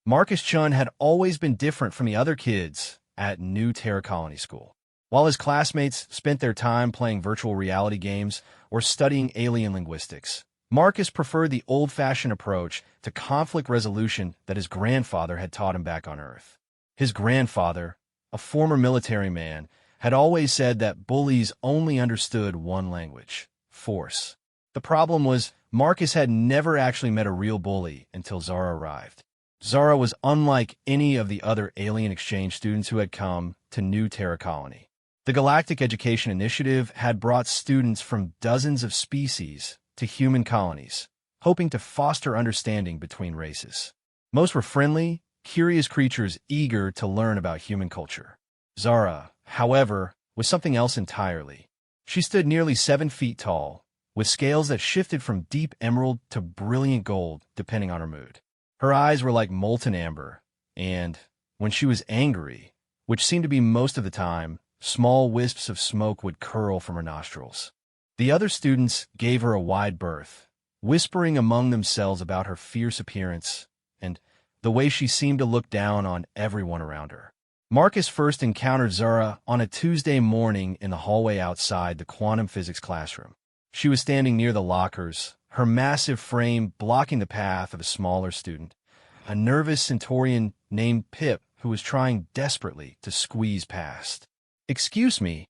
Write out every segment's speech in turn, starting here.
Marcus Chun had always been different from the other kids at New Terra Colony School. While his classmates spent their time playing virtual reality games or studying alien linguistics, Marcus preferred the old-fashioned approach to conflict resolution that his grandfather had taught him back on Earth. His grandfather, a former military man, had always said that bullies only understood one language: force. The problem was Marcus had never actually met a real bully until Zara arrived. Zara was unlike any of the other alien exchange students who had come to New Terra Colony. The Galactic Education Initiative had brought students from dozens of species to human colonies, hoping to foster understanding between races. Most were friendly, curious creatures eager to learn about human culture. Zara, however, was something else entirely. She stood nearly 7 feet tall, with scales that shifted from deep emerald to brilliant gold depending on her mood. Her eyes were like molten amber, and when she was angry, which seemed to be most of the time, small wisps of smoke would curl from her nostrils. The other students gave her a wide berth, whispering among themselves about her fierce appearance and the way she seemed to look down on everyone around her. Marcus first encountered Zara on a Tuesday morning in the hallway outside the quantum physics classroom. She was standing near the lockers, her massive frame blocking the path of a smaller student, a nervous Centaurian named Pip who was trying desperately to squeeze past. "Excuse me,"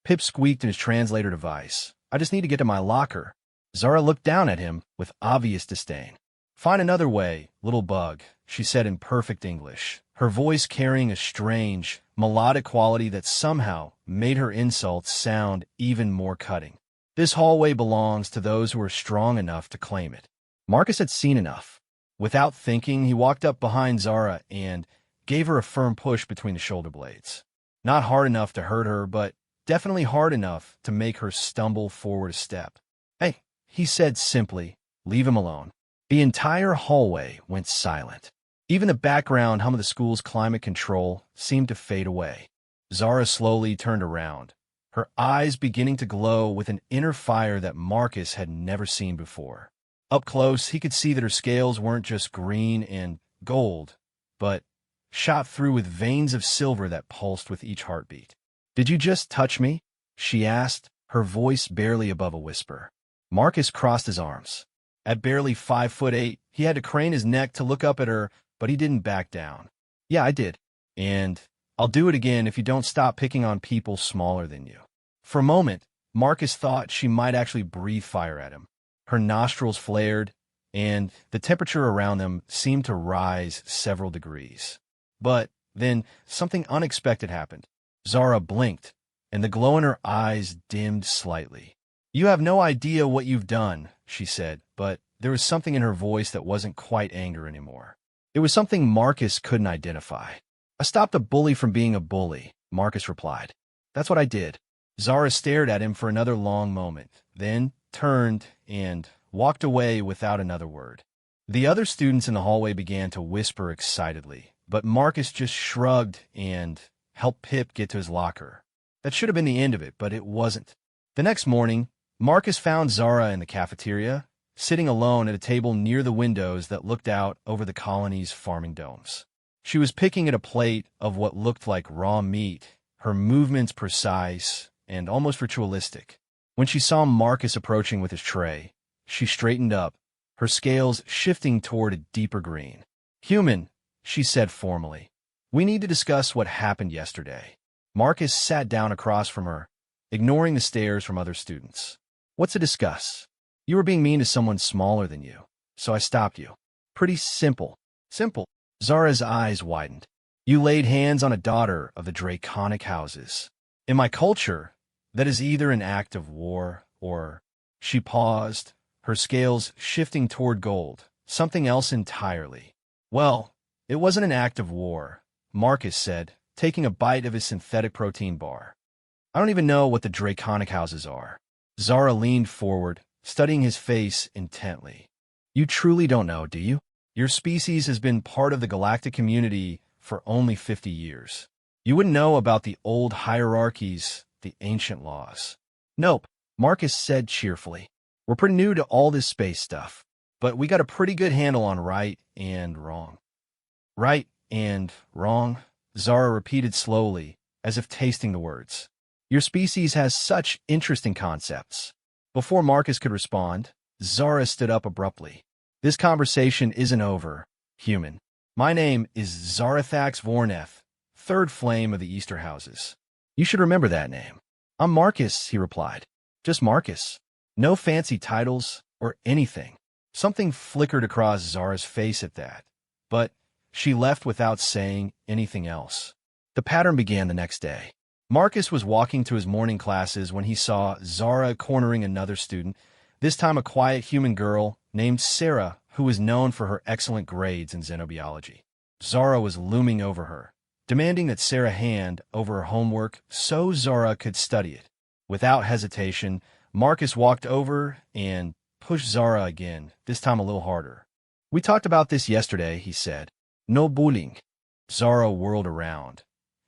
Pip squeaked in his translator device. "I just need to get to my locker." Zara looked down at him with obvious disdain. "Find another way, little bug," she said in perfect English, her voice carrying a strange, melodic quality that somehow made her insults sound even more cutting. "This hallway belongs to those who are strong enough to claim it." Marcus had seen enough. Without thinking, he walked up behind Zara and gave her a firm push between the shoulder blades. Not hard enough to hurt her, but definitely hard enough to make her stumble forward a step. "Hey," he said simply, "leave him alone." The entire hallway went silent. Even the background hum of the school's climate control seemed to fade away. Zara slowly turned around, her eyes beginning to glow with an inner fire that Marcus had never seen before. Up close, he could see that her scales weren't just green and gold, but shot through with veins of silver that pulsed with each heartbeat. "Did you just touch me?" she asked, her voice barely above a whisper. Marcus crossed his arms. At barely 5'8", he had to crane his neck to look up at her, but he didn't back down. "Yeah, I did. And I'll do it again if you don't stop picking on people smaller than you." For a moment, Marcus thought she might actually breathe fire at him. Her nostrils flared, and the temperature around them seemed to rise several degrees. But then something unexpected happened. Zara blinked, and the glow in her eyes dimmed slightly. "You have no idea what you've done," she said, but there was something in her voice that wasn't quite anger anymore. It was something Marcus couldn't identify. "I stopped a bully from being a bully," Marcus replied. "That's what I did." Zara stared at him for another long moment, then turned and walked away without another word. The other students in the hallway began to whisper excitedly, but Marcus just shrugged and helped Pip get to his locker. That should have been the end of it, but it wasn't. The next morning, Marcus found Zara in the cafeteria, sitting alone at a table near the windows that looked out over the colony's farming domes. She was picking at a plate of what looked like raw meat, her movements precise and almost ritualistic. When she saw Marcus approaching with his tray, she straightened up, her scales shifting toward a deeper green. "Human," she said formally, "we need to discuss what happened yesterday." Marcus sat down across from her, ignoring the stares from other students. "What's to discuss? You were being mean to someone smaller than you, so I stopped you. Pretty simple." "Simple?" Zara's eyes widened. "You laid hands on a daughter of the draconic houses. In my culture, that is either an act of war or—" She paused, her scales shifting toward gold, something else entirely. "Well, it wasn't an act of war," Marcus said, taking a bite of his synthetic protein bar. "I don't even know what the draconic houses are." Zara leaned forward, studying his face intently. "You truly don't know, do you? Your species has been part of the galactic community for only 50 years. You wouldn't know about the old hierarchies, the ancient laws." "Nope," Marcus said cheerfully. "We're pretty new to all this space stuff, but we got a pretty good handle on right and wrong." Right and wrong, Zara repeated slowly, as if tasting the words. Your species has such interesting concepts. Before Marcus could respond, Zara stood up abruptly. This conversation isn't over, human. My name is Zarathax Vorneth, third flame of the Easter houses. You should remember that name. I'm Marcus, he replied. Just Marcus. No fancy titles or anything. Something flickered across Zara's face at that, but she left without saying anything else. The pattern began the next day. Marcus was walking to his morning classes when he saw Zara cornering another student, this time a quiet human girl named Sarah, who was known for her excellent grades in xenobiology. Zara was looming over her, demanding that Sarah hand over her homework so Zara could study it. Without hesitation, Marcus walked over and pushed Zara again, this time a little harder. We talked about this yesterday, he said. No bullying. Zara whirled around,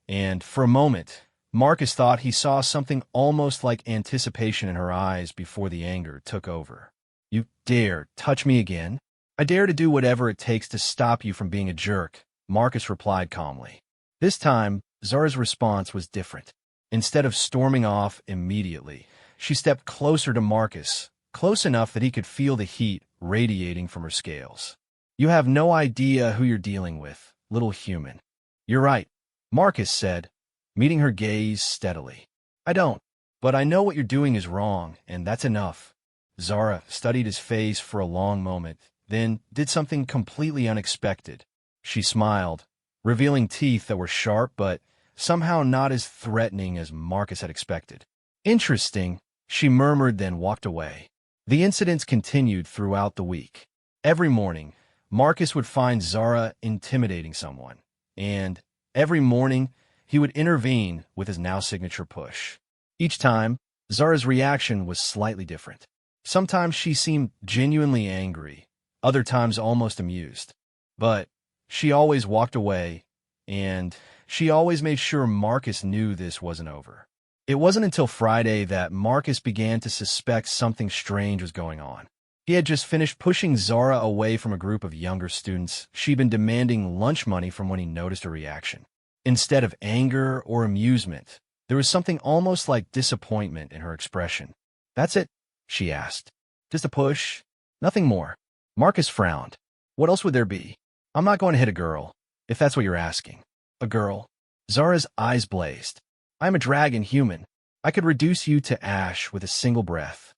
and for a moment, Marcus thought he saw something almost like anticipation in her eyes before the anger took over. You dare touch me again? I dare to do whatever it takes to stop you from being a jerk, Marcus replied calmly. This time, Zara's response was different. Instead of storming off immediately, she stepped closer to Marcus, close enough that he could feel the heat radiating from her scales. You have no idea who you're dealing with, little human. You're right, Marcus said, meeting her gaze steadily. I don't, but I know what you're doing is wrong, and that's enough. Zara studied his face for a long moment, then did something completely unexpected. She smiled, revealing teeth that were sharp but somehow not as threatening as Marcus had expected. Interesting, she murmured, then walked away. The incidents continued throughout the week. Every morning, Marcus would find Zara intimidating someone, and every morning, he would intervene with his now signature push. Each time, Zara's reaction was slightly different. Sometimes she seemed genuinely angry, other times almost amused. But she always walked away, and she always made sure Marcus knew this wasn't over. It wasn't until Friday that Marcus began to suspect something strange was going on. He had just finished pushing Zara away from a group of younger students she'd been demanding lunch money from when he noticed her reaction. Instead of anger or amusement, there was something almost like disappointment in her expression. That's it, she asked. Just a push? Nothing more. Marcus frowned. What else would there be? I'm not going to hit a girl, if that's what you're asking. A girl? Zara's eyes blazed. I'm a dragon human. I could reduce you to ash with a single breath.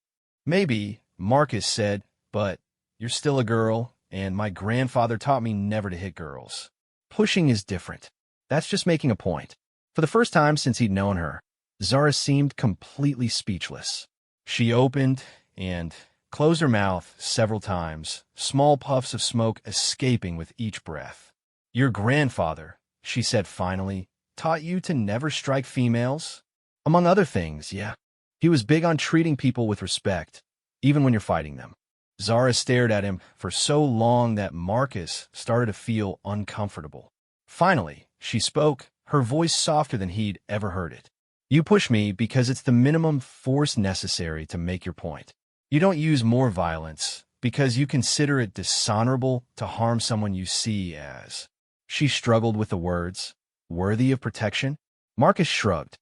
Maybe, Marcus said, but you're still a girl, and my grandfather taught me never to hit girls. Pushing is different. That's just making a point. For the first time since he'd known her, Zara seemed completely speechless. She opened and closed her mouth several times, small puffs of smoke escaping with each breath. Your grandfather, she said finally, taught you to never strike females? Among other things, yeah. He was big on treating people with respect, even when you're fighting them. Zara stared at him for so long that Marcus started to feel uncomfortable. Finally, she spoke, her voice softer than he'd ever heard it. You push me because it's the minimum force necessary to make your point. You don't use more violence because you consider it dishonorable to harm someone you see as. She struggled with the words, worthy of protection. Marcus shrugged.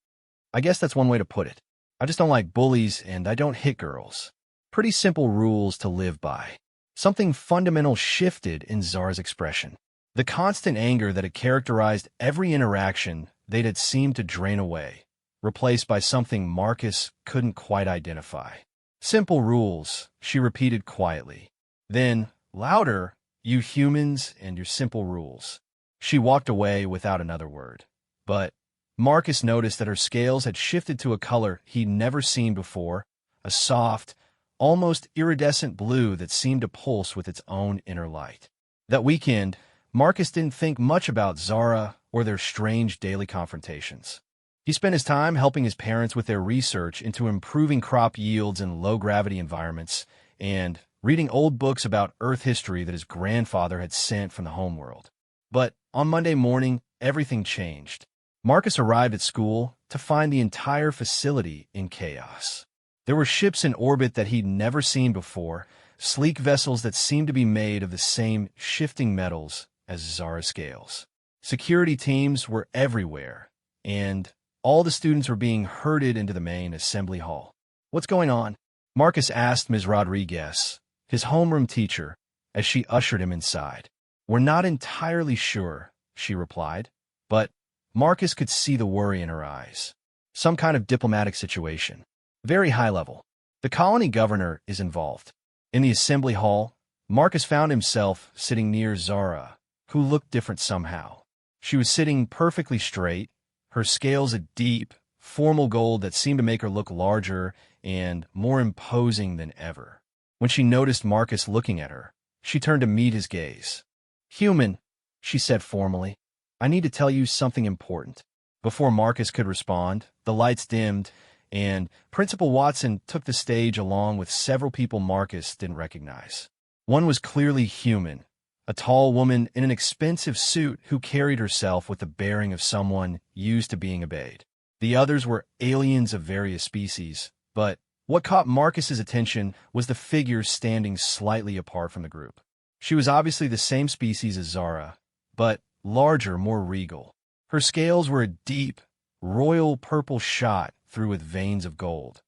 I guess that's one way to put it. I just don't like bullies and I don't hit girls. Pretty simple rules to live by. Something fundamental shifted in Zara's expression. The constant anger that had characterized every interaction they'd had seemed to drain away, replaced by something Marcus couldn't quite identify. Simple rules, she repeated quietly. Then, louder, you humans and your simple rules. She walked away without another word. But Marcus noticed that her scales had shifted to a color he'd never seen before, a soft, almost iridescent blue that seemed to pulse with its own inner light. That weekend, Marcus didn't think much about Zara or their strange daily confrontations. He spent his time helping his parents with their research into improving crop yields in low-gravity environments and reading old books about Earth history that his grandfather had sent from the homeworld. But on Monday morning, everything changed. Marcus arrived at school to find the entire facility in chaos. There were ships in orbit that he'd never seen before, sleek vessels that seemed to be made of the same shifting metals, as Zara scales. Security teams were everywhere, and all the students were being herded into the main assembly hall. "What's going on?" Marcus asked Ms. Rodriguez, his homeroom teacher, as she ushered him inside. "We're not entirely sure," she replied, but Marcus could see the worry in her eyes. "Some kind of diplomatic situation. Very high level. The colony governor is involved." In the assembly hall, Marcus found himself sitting near Zara, who looked different somehow. She was sitting perfectly straight, her scales a deep, formal gold that seemed to make her look larger and more imposing than ever. When she noticed Marcus looking at her, she turned to meet his gaze. "Human," she said formally, "I need to tell you something important." Before Marcus could respond, the lights dimmed, and Principal Watson took the stage along with several people Marcus didn't recognize. One was clearly human, a tall woman in an expensive suit who carried herself with the bearing of someone used to being obeyed. The others were aliens of various species, but what caught Marcus's attention was the figure standing slightly apart from the group. She was obviously the same species as Zara, but larger, more regal. Her scales were a deep, royal purple shot through with veins of gold,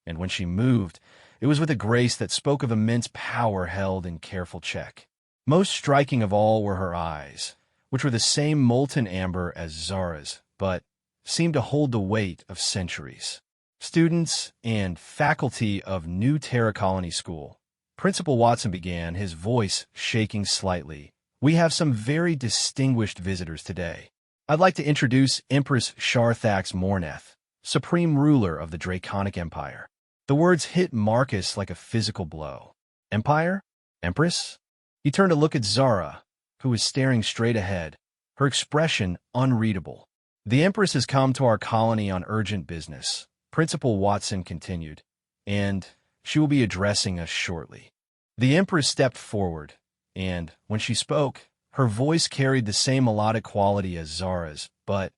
and when she moved, it was with a grace that spoke of immense power held in careful check. Most striking of all were her eyes, which were the same molten amber as Zara's, but seemed to hold the weight of centuries. "Students and faculty of New Terra Colony School," Principal Watson began, his voice shaking slightly, "we have some very distinguished visitors today. I'd like to introduce Empress Sharthax Morneth, Supreme Ruler of the Draconic Empire." The words hit Marcus like a physical blow. "Empire? Empress?" He turned to look at Zara, who was staring straight ahead, her expression unreadable. "The Empress has come to our colony on urgent business," Principal Watson continued, "and she will be addressing us shortly." The Empress stepped forward, and when she spoke, her voice carried the same melodic quality as Zara's, but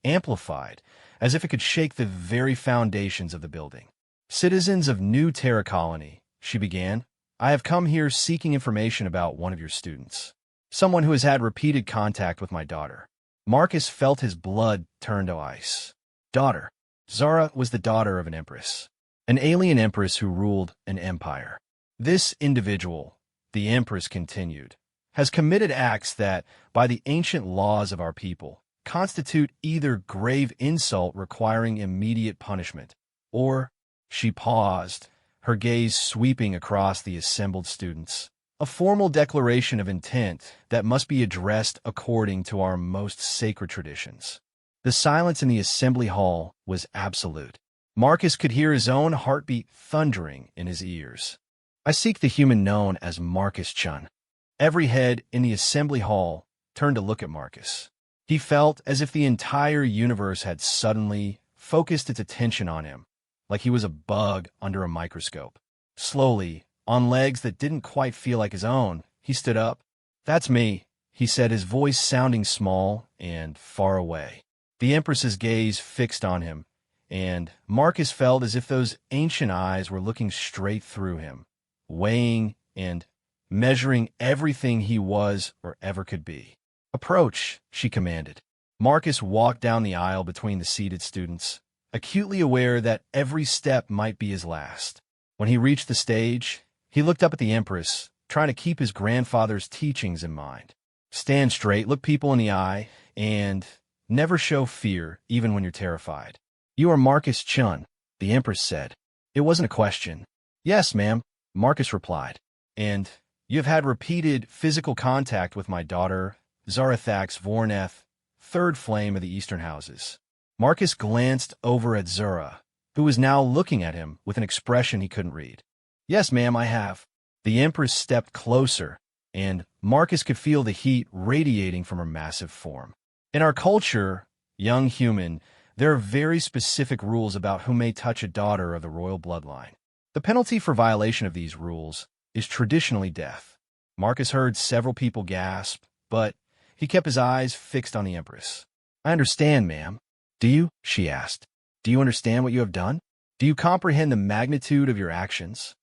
amplified, as if it could shake the very foundations of the building. "Citizens of New Terra Colony," she began, "I have come here seeking information about one of your students. Someone who has had repeated contact with my daughter." Marcus felt his blood turn to ice. Daughter. Zara was the daughter of an empress. An alien empress who ruled an empire. "This individual," the empress continued, "has committed acts that, by the ancient laws of our people, constitute either grave insult requiring immediate punishment, or—" She paused, her gaze sweeping across the assembled students. "A formal declaration of intent that must be addressed according to our most sacred traditions." The silence in the assembly hall was absolute. Marcus could hear his own heartbeat thundering in his ears. "I seek the human known as Marcus Chun." Every head in the assembly hall turned to look at Marcus. He felt as if the entire universe had suddenly focused its attention on him, like he was a bug under a microscope. Slowly, on legs that didn't quite feel like his own, he stood up. "That's me," he said, his voice sounding small and far away. The Empress's gaze fixed on him, and Marcus felt as if those ancient eyes were looking straight through him, weighing and measuring everything he was or ever could be. "Approach," she commanded. Marcus walked down the aisle between the seated students, acutely aware that every step might be his last. When he reached the stage, he looked up at the Empress, trying to keep his grandfather's teachings in mind. "Stand straight, look people in the eye, and never show fear, even when you're terrified." "You are Marcus Chun," the Empress said. It wasn't a question. "Yes, ma'am," Marcus replied. "And you have had repeated physical contact with my daughter, Zarathax Vorneth, third flame of the Eastern Houses." Marcus glanced over at Zura, who was now looking at him with an expression he couldn't read. "Yes, ma'am, I have." The Empress stepped closer, and Marcus could feel the heat radiating from her massive form. "In our culture, young human, there are very specific rules about who may touch a daughter of the royal bloodline. The penalty for violation of these rules is traditionally death." Marcus heard several people gasp, but he kept his eyes fixed on the Empress. "I understand, ma'am." "Do you?" she asked. "Do you understand what you have done? Do you comprehend the magnitude of your actions?"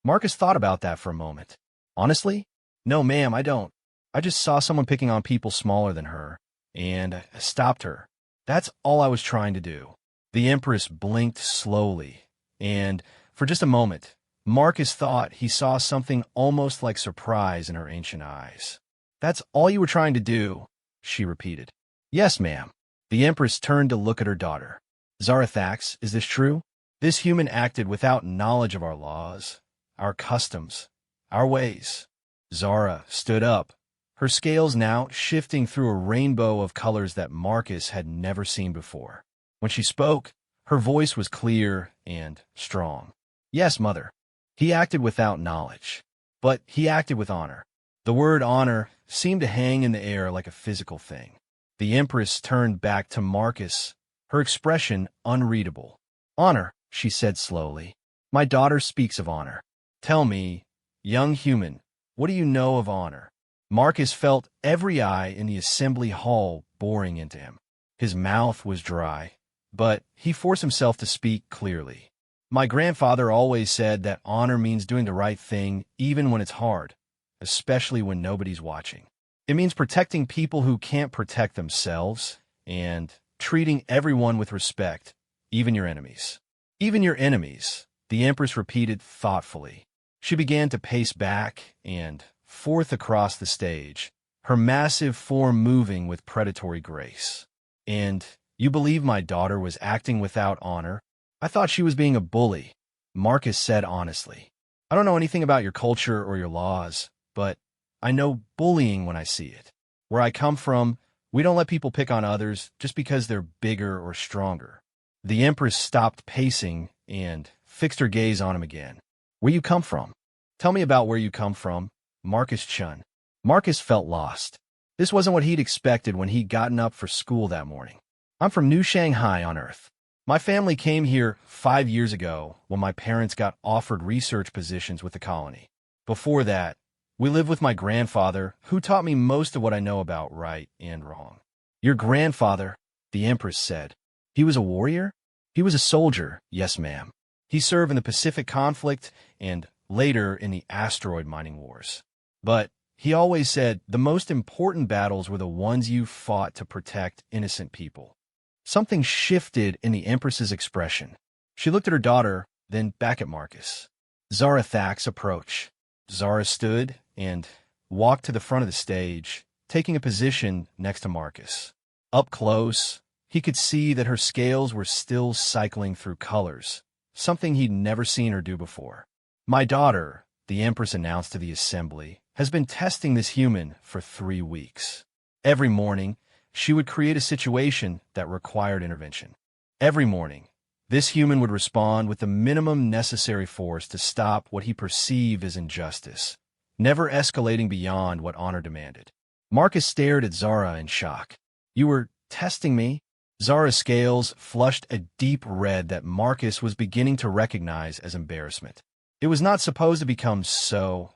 Marcus thought about that for a moment. "Honestly? No, ma'am, I don't. I just saw someone picking on people smaller than her, and I stopped her. That's all I was trying to do. The Empress blinked slowly, and for just a moment, Marcus thought he saw something almost like surprise in her ancient eyes. That's all you were trying to do, she repeated. Yes, ma'am. The Empress turned to look at her daughter. Zarathax, is this true? This human acted without knowledge of our laws, our customs, our ways. Zara stood up, her scales now shifting through a rainbow of colors that Marcus had never seen before. When she spoke, her voice was clear and strong. Yes, mother. He acted without knowledge, but he acted with honor. The word honor seemed to hang in the air like a physical thing. The Empress turned back to Marcus, her expression unreadable. Honor, she said slowly. My daughter speaks of honor. Tell me, young human, what do you know of honor? Marcus felt every eye in the assembly hall boring into him. His mouth was dry, but he forced himself to speak clearly. My grandfather always said that honor means doing the right thing even when it's hard, especially when nobody's watching. It means protecting people who can't protect themselves and treating everyone with respect, even your enemies. Even your enemies, the Empress repeated thoughtfully. She began to pace back and forth across the stage, her massive form moving with predatory grace. And you believe my daughter was acting without honor? I thought she was being a bully, Marcus said honestly. I don't know anything about your culture or your laws, but I know bullying when I see it. Where I come from, we don't let people pick on others just because they're bigger or stronger. The Empress stopped pacing and fixed her gaze on him again. Where you come from? Tell me about where you come from, Marcus Chun. Marcus felt lost. This wasn't what he'd expected when he'd gotten up for school that morning. I'm from New Shanghai on Earth. My family came here 5 years ago when my parents got offered research positions with the colony. Before that, we lived with my grandfather, who taught me most of what I know about right and wrong. Your grandfather, the Empress said. He was a warrior? He was a soldier, yes ma'am. He served in the Pacific conflict and later in the asteroid mining wars. But he always said the most important battles were the ones you fought to protect innocent people. Something shifted in the Empress's expression. She looked at her daughter, then back at Marcus. Zarathax approached. Zara stood and walked to the front of the stage, taking a position next to Marcus. Up close, he could see that her scales were still cycling through colors, something he'd never seen her do before. My daughter, the Empress announced to the assembly, has been testing this human for 3 weeks. Every morning, she would create a situation that required intervention. Every morning, this human would respond with the minimum necessary force to stop what he perceived as injustice, never escalating beyond what honor demanded. Marcus stared at Zara in shock. You were testing me? Zara's scales flushed a deep red that Marcus was beginning to recognize as embarrassment. It was not supposed to become so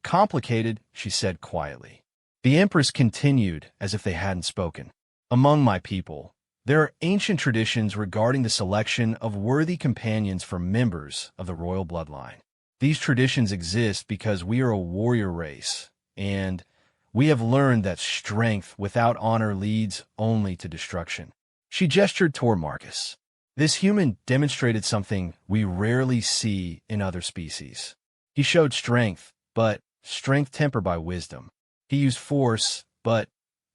complicated, she said quietly. The Empress continued as if they hadn't spoken. Among my people, there are ancient traditions regarding the selection of worthy companions for members of the royal bloodline. These traditions exist because we are a warrior race, and we have learned that strength without honor leads only to destruction. She gestured toward Marcus. This human demonstrated something we rarely see in other species. He showed strength, but strength tempered by wisdom. He used force, but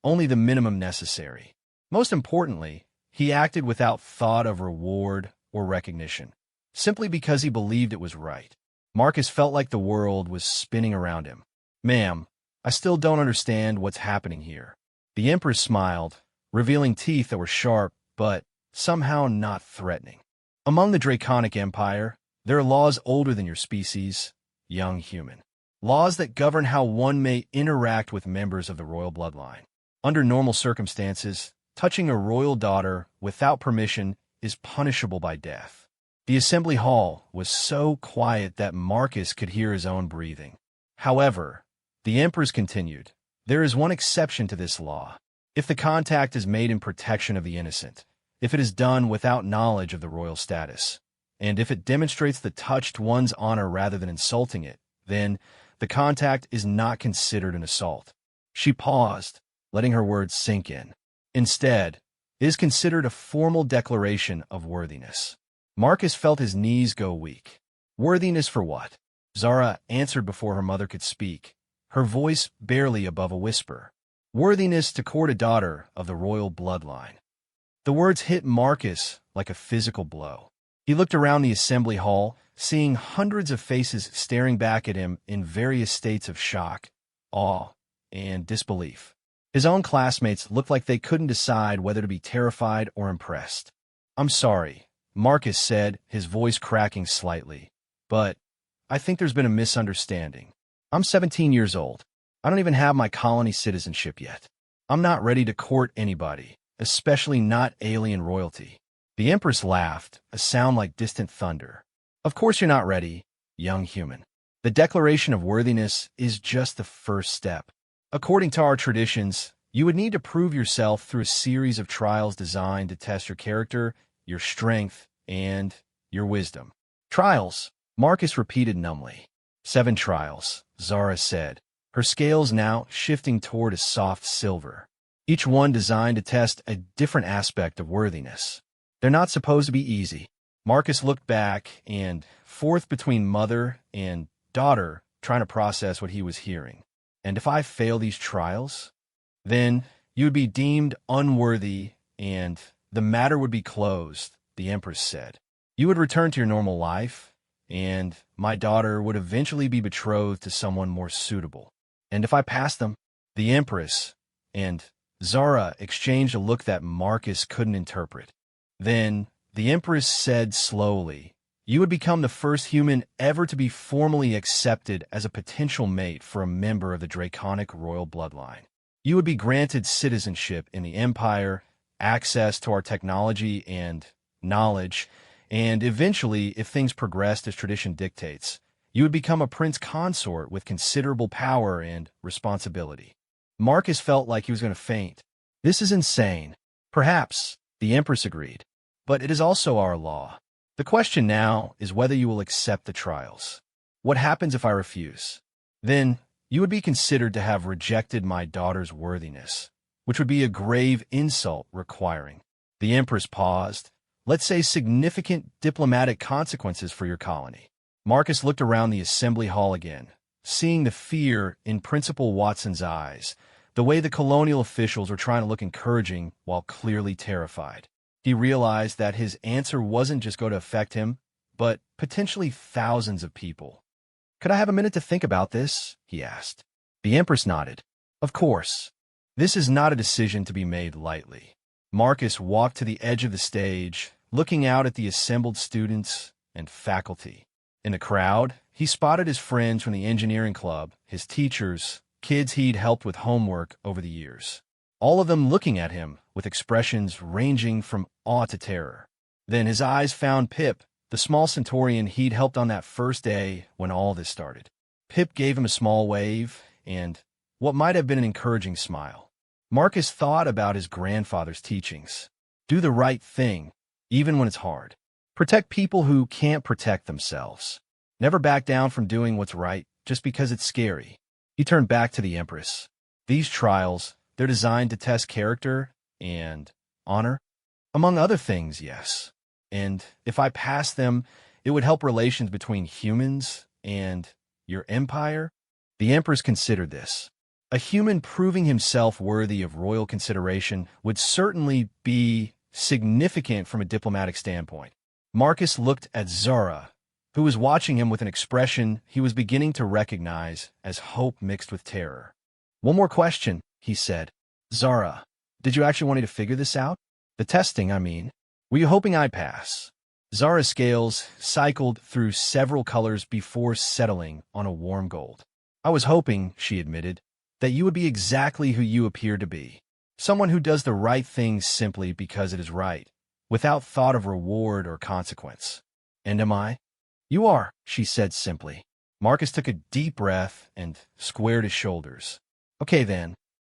only the minimum necessary. Most importantly, he acted without thought of reward or recognition, simply because he believed it was right. Marcus felt like the world was spinning around him. Ma'am, I still don't understand what's happening here. The Empress smiled, revealing teeth that were sharp, but somehow not threatening. Among the Draconic Empire, there are laws older than your species, young human. Laws that govern how one may interact with members of the royal bloodline. Under normal circumstances, touching a royal daughter without permission is punishable by death. The assembly hall was so quiet that Marcus could hear his own breathing. However, the Empress continued, there is one exception to this law. If the contact is made in protection of the innocent, if it is done without knowledge of the royal status, and if it demonstrates the touched one's honor rather than insulting it, then the contact is not considered an assault. She paused, letting her words sink in. Instead, it is considered a formal declaration of worthiness. Marcus felt his knees go weak. Worthiness for what? Zara answered before her mother could speak, her voice barely above a whisper. Worthiness to court a daughter of the royal bloodline. The words hit Marcus like a physical blow. He looked around the assembly hall, seeing hundreds of faces staring back at him in various states of shock, awe, and disbelief. His own classmates looked like they couldn't decide whether to be terrified or impressed. "I'm sorry," Marcus said, his voice cracking slightly, "but I think there's been a misunderstanding. I'm 17 years old. I don't even have my colony citizenship yet. I'm not ready to court anybody, especially not alien royalty." The Empress laughed, a sound like distant thunder. "Of course you're not ready, young human. The Declaration of Worthiness is just the first step. According to our traditions, you would need to prove yourself through a series of trials designed to test your character, your strength, and your wisdom." "Trials," Marcus repeated numbly. 7 trials, Zara said, her scales now shifting toward a soft silver. Each one designed to test a different aspect of worthiness. "They're not supposed to be easy." Marcus looked back and forth between mother and daughter, trying to process what he was hearing. "And if I fail these trials, then you would be deemed unworthy and the matter would be closed," the Empress said. "You would return to your normal life, and my daughter would eventually be betrothed to someone more suitable. And if I pass them," the Empress and Zara exchanged a look that Marcus couldn't interpret. Then the Empress said slowly, "You would become the first human ever to be formally accepted as a potential mate for a member of the draconic royal bloodline. You would be granted citizenship in the Empire, access to our technology and knowledge, and eventually, if things progressed as tradition dictates, you would become a prince consort with considerable power and responsibility." Marcus felt like he was going to faint. "This is insane." "Perhaps," the Empress agreed, "but it is also our law. The question now is whether you will accept the trials. What happens if I refuse? Then you would be considered to have rejected my daughter's worthiness, which would be a grave insult requiring," the Empress paused, "let's say significant diplomatic consequences for your colony." Marcus looked around the assembly hall again, seeing the fear in Principal Watson's eyes, the way the colonial officials were trying to look encouraging while clearly terrified. He realized that his answer wasn't just going to affect him, but potentially thousands of people. "Could I have a minute to think about this?" he asked. The Empress nodded. "Of course. This is not a decision to be made lightly." Marcus walked to the edge of the stage, looking out at the assembled students and faculty. In the crowd, he spotted his friends from the engineering club, his teachers, kids he'd helped with homework over the years, all of them looking at him with expressions ranging from awe to terror. Then his eyes found Pip, the small Centaurian he'd helped on that first day when all this started. Pip gave him a small wave and what might have been an encouraging smile. Marcus thought about his grandfather's teachings. Do the right thing, even when it's hard. Protect people who can't protect themselves. Never back down from doing what's right just because it's scary. He turned back to the Empress. "These trials, they're designed to test character and honor, among other things, yes. And if I pass them, it would help relations between humans and your empire." The Empress considered this. A human proving himself worthy of royal consideration would certainly be significant from a diplomatic standpoint. Marcus looked at Zara, who was watching him with an expression he was beginning to recognize as hope mixed with terror. "One more question," he said. "Zara, did you actually want me to figure this out? The testing, I mean. Were you hoping I'd pass?" Zara's scales cycled through several colors before settling on a warm gold. "I was hoping," she admitted, "that you would be exactly who you appear to be. Someone who does the right thing simply because it is right, without thought of reward or consequence. And am I?" "You are," she said simply. Marcus took a deep breath and squared his shoulders. "Okay then,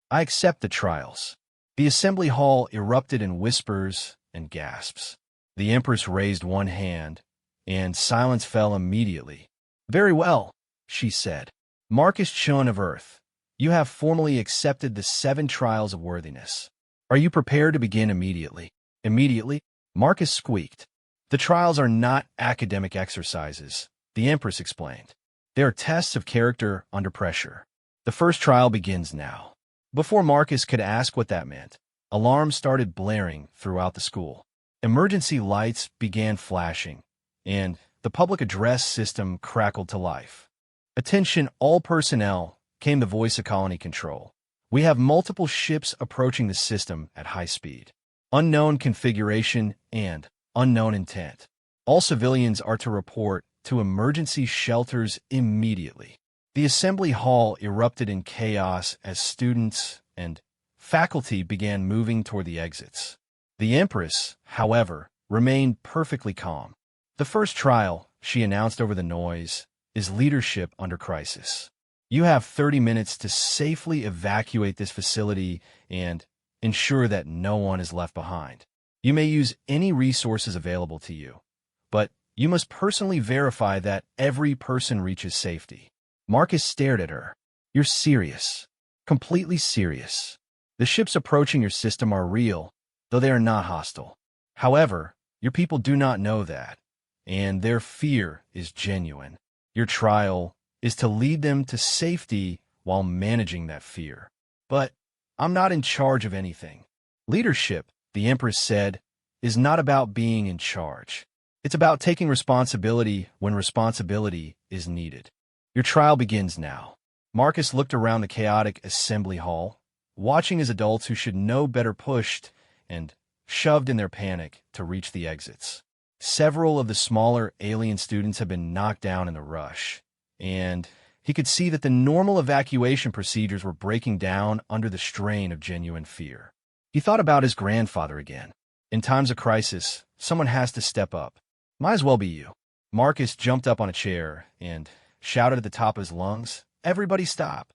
I accept the trials." The assembly hall erupted in whispers and gasps. The Empress raised one hand, and silence fell immediately. "Very well," she said. "Marcus Chun of Earth, You have formally accepted the 7 trials of worthiness. Are you prepared to begin immediately? Immediately? Marcus squeaked. The trials are not academic exercises, the Empress explained. They are tests of character under pressure. The first trial begins now. Before Marcus could ask what that meant, alarms started blaring throughout the school. Emergency lights began flashing, and the public address system crackled to life. Attention all personnel, came the voice of colony control. We have multiple ships approaching the system at high speed. Unknown configuration and unknown intent. All civilians are to report to emergency shelters immediately. The assembly hall erupted in chaos as students and faculty began moving toward the exits. The Empress, however, remained perfectly calm. The first trial, she announced over the noise, is leadership under crisis. You have 30 minutes to safely evacuate this facility and ensure that no one is left behind. You may use any resources available to you, but you must personally verify that every person reaches safety. Marcus stared at her. You're serious. Completely serious. The ships approaching your system are real, though they are not hostile. However, your people do not know that, and their fear is genuine. Your trial is to lead them to safety while managing that fear. But I'm not in charge of anything. Leadership, the Empress said, is not about being in charge. It's about taking responsibility when responsibility is needed. Your trial begins now. Marcus looked around the chaotic assembly hall, watching as adults who should know better pushed and shoved in their panic to reach the exits. Several of the smaller alien students had been knocked down in the rush, and he could see that the normal evacuation procedures were breaking down under the strain of genuine fear. He thought about his grandfather again. In times of crisis, someone has to step up. Might as well be you. Marcus jumped up on a chair and shouted at the top of his lungs, "Everybody stop!"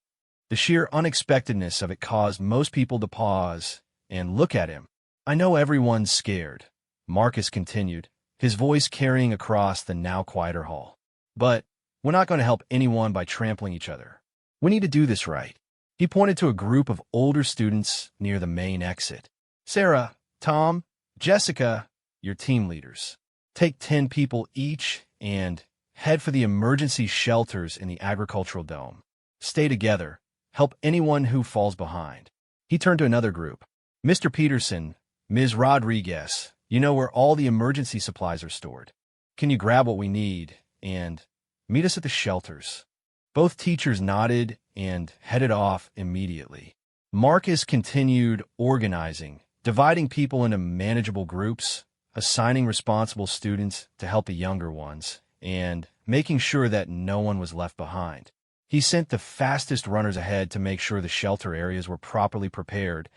The sheer unexpectedness of it caused most people to pause and look at him. "I know everyone's scared," Marcus continued, his voice carrying across the now quieter hall. "But we're not going to help anyone by trampling each other. We need to do this right." He pointed to a group of older students near the main exit. "Sarah, Tom, Jessica, your team leaders. Take 10 people each and head for the emergency shelters in the agricultural dome. Stay together. Help anyone who falls behind." He turned to another group. "Mr. Peterson, Ms. Rodriguez, you know where all the emergency supplies are stored. Can you grab what we need and meet us at the shelters?" Both teachers nodded and headed off immediately. Marcus continued organizing, dividing people into manageable groups, assigning responsible students to help the younger ones, and making sure that no one was left behind. He sent the fastest runners ahead to make sure the shelter areas were properly prepared,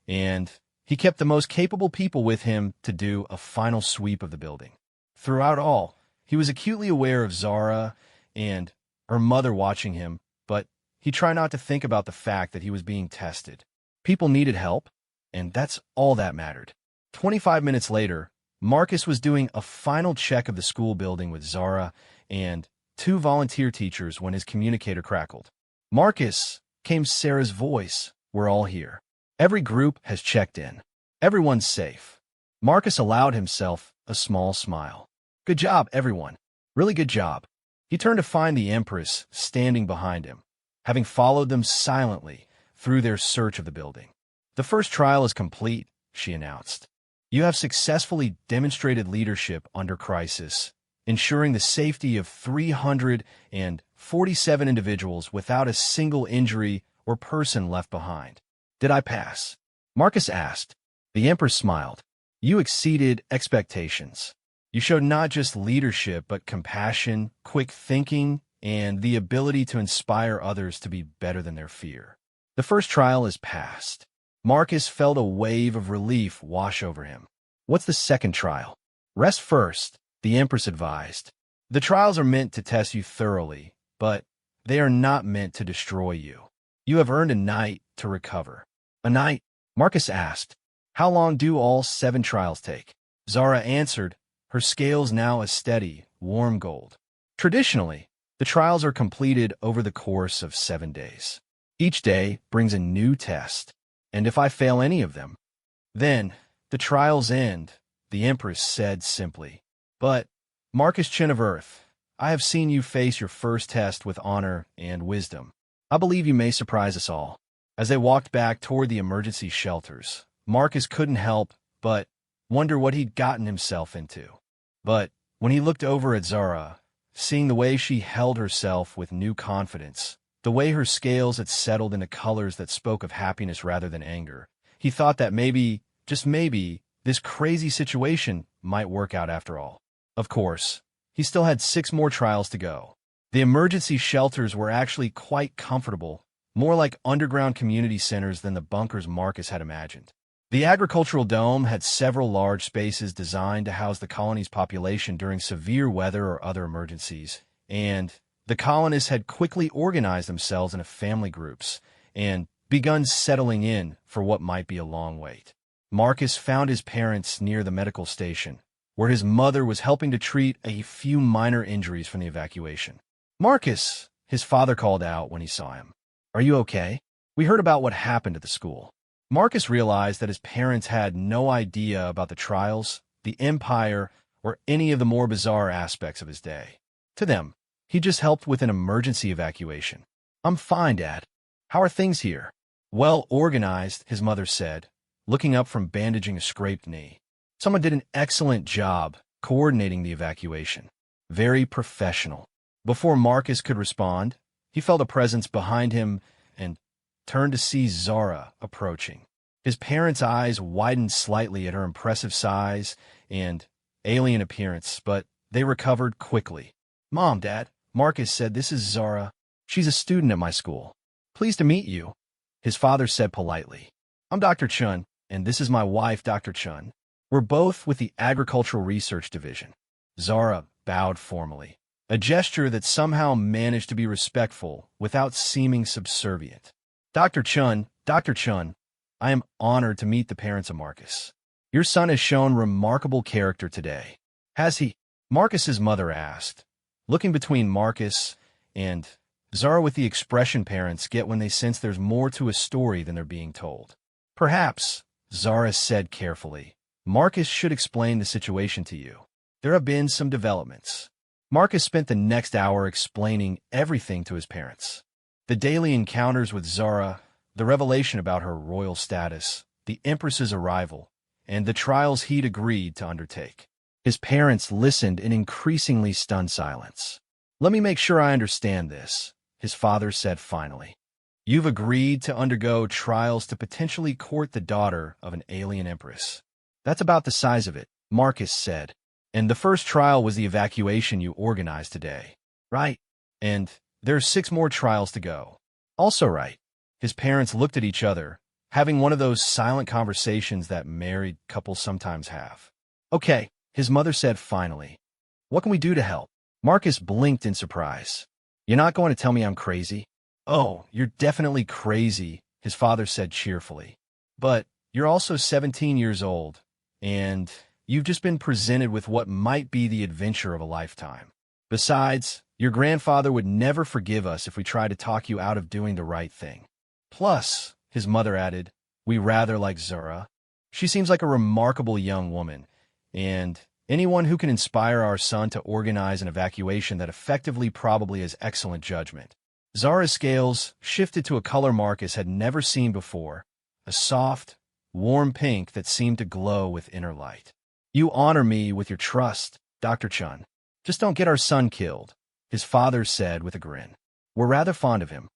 and he kept the most capable people with him to do a final sweep of the building. Throughout all, he was acutely aware of Zara and her mother watching him, but he tried not to think about the fact that he was being tested. People needed help, and that's all that mattered. 25 minutes later, Marcus was doing a final check of the school building with Zara and 2 volunteer teachers when his communicator crackled. "Marcus," came Sarah's voice, "we're all here. Every group has checked in. Everyone's safe." Marcus allowed himself a small smile. "Good job, everyone. Really good job." He turned to find the Empress standing behind him, having followed them silently through their search of the building. "The first trial is complete," she announced. "You have successfully demonstrated leadership under crisis, ensuring the safety of 347 individuals without a single injury or person left behind." "Did I pass?" Marcus asked. The Empress smiled. "You exceeded expectations. You showed not just leadership, but compassion, quick thinking, and the ability to inspire others to be better than their fear. The first trial is passed." Marcus felt a wave of relief wash over him. "What's the second trial?" "Rest first," the Empress advised. "The trials are meant to test you thoroughly, but they are not meant to destroy you. You have earned a night to recover." "A night?" Marcus asked. "How long do all 7 trials take?" Zara answered, her scales now a steady, warm gold. "Traditionally, the trials are completed over the course of 7 days. Each day brings a new test, and if I fail any of them, then the trials end, the Empress said simply. But, Marcus Chin of Earth, I have seen you face your first test with honor and wisdom. I believe you may surprise us all. As they walked back toward the emergency shelters, Marcus couldn't help but wonder what he'd gotten himself into. But when he looked over at Zara, seeing the way she held herself with new confidence, the way her scales had settled into colors that spoke of happiness rather than anger, he thought that maybe, just maybe, this crazy situation might work out after all. Of course, he still had 6 more trials to go. The emergency shelters were actually quite comfortable, more like underground community centers than the bunkers Marcus had imagined. The agricultural dome had several large spaces designed to house the colony's population during severe weather or other emergencies, and the colonists had quickly organized themselves into family groups and begun settling in for what might be a long wait. Marcus found his parents near the medical station, where his mother was helping to treat a few minor injuries from the evacuation. "Marcus," his father called out when he saw him. "Are you okay? We heard about what happened at the school." Marcus realized that his parents had no idea about the trials, the Empire, or any of the more bizarre aspects of his day. To them, he just helped with an emergency evacuation. "I'm fine, Dad. How are things here?" "Well organized," his mother said, looking up from bandaging a scraped knee. "Someone did an excellent job coordinating the evacuation. Very professional." Before Marcus could respond, he felt a presence behind him and turned to see Zara approaching. His parents' eyes widened slightly at her impressive size and alien appearance, but they recovered quickly. "Mom, Dad," Marcus said, "this is Zara. She's a student at my school. Pleased to meet you," his father said politely. "I'm Dr. Chun, and this is my wife, Dr. Chun. We're both with the Agricultural Research Division." Zara bowed formally, a gesture that somehow managed to be respectful without seeming subservient. Dr. Chun, I am honored to meet the parents of Marcus. Your son has shown remarkable character today." "Has he?" Marcus's mother asked, looking between Marcus and Zara with the expression parents get when they sense there's more to a story than they're being told. "Perhaps," Zara said carefully, "Marcus should explain the situation to you. There have been some developments." Marcus spent the next hour explaining everything to his parents. The daily encounters with Zara, the revelation about her royal status, the Empress's arrival, and the trials he'd agreed to undertake. His parents listened in increasingly stunned silence. "Let me make sure I understand this," his father said finally. "You've agreed to undergo trials to potentially court the daughter of an alien empress." "That's about the size of it," Marcus said. "And the first trial was the evacuation you organized today." "Right. And there's 6 more trials to go." "Also right." His parents looked at each other, having one of those silent conversations that married couples sometimes have. "Okay," his mother said finally. "What can we do to help?" Marcus blinked in surprise. "You're not going to tell me I'm crazy?" "Oh, you're definitely crazy," his father said cheerfully. "But you're also 17 years old, and you've just been presented with what might be the adventure of a lifetime. Besides, your grandfather would never forgive us if we tried to talk you out of doing the right thing. Plus," his mother added, "we rather like Zara. She seems like a remarkable young woman, and anyone who can inspire our son to organize an evacuation that effectively probably has excellent judgment." Zara's scales shifted to a color Marcus had never seen before, a soft, warm pink that seemed to glow with inner light. "You honor me with your trust, Dr. Chun. Just don't get our son killed," his father said with a grin. "We're rather fond of him."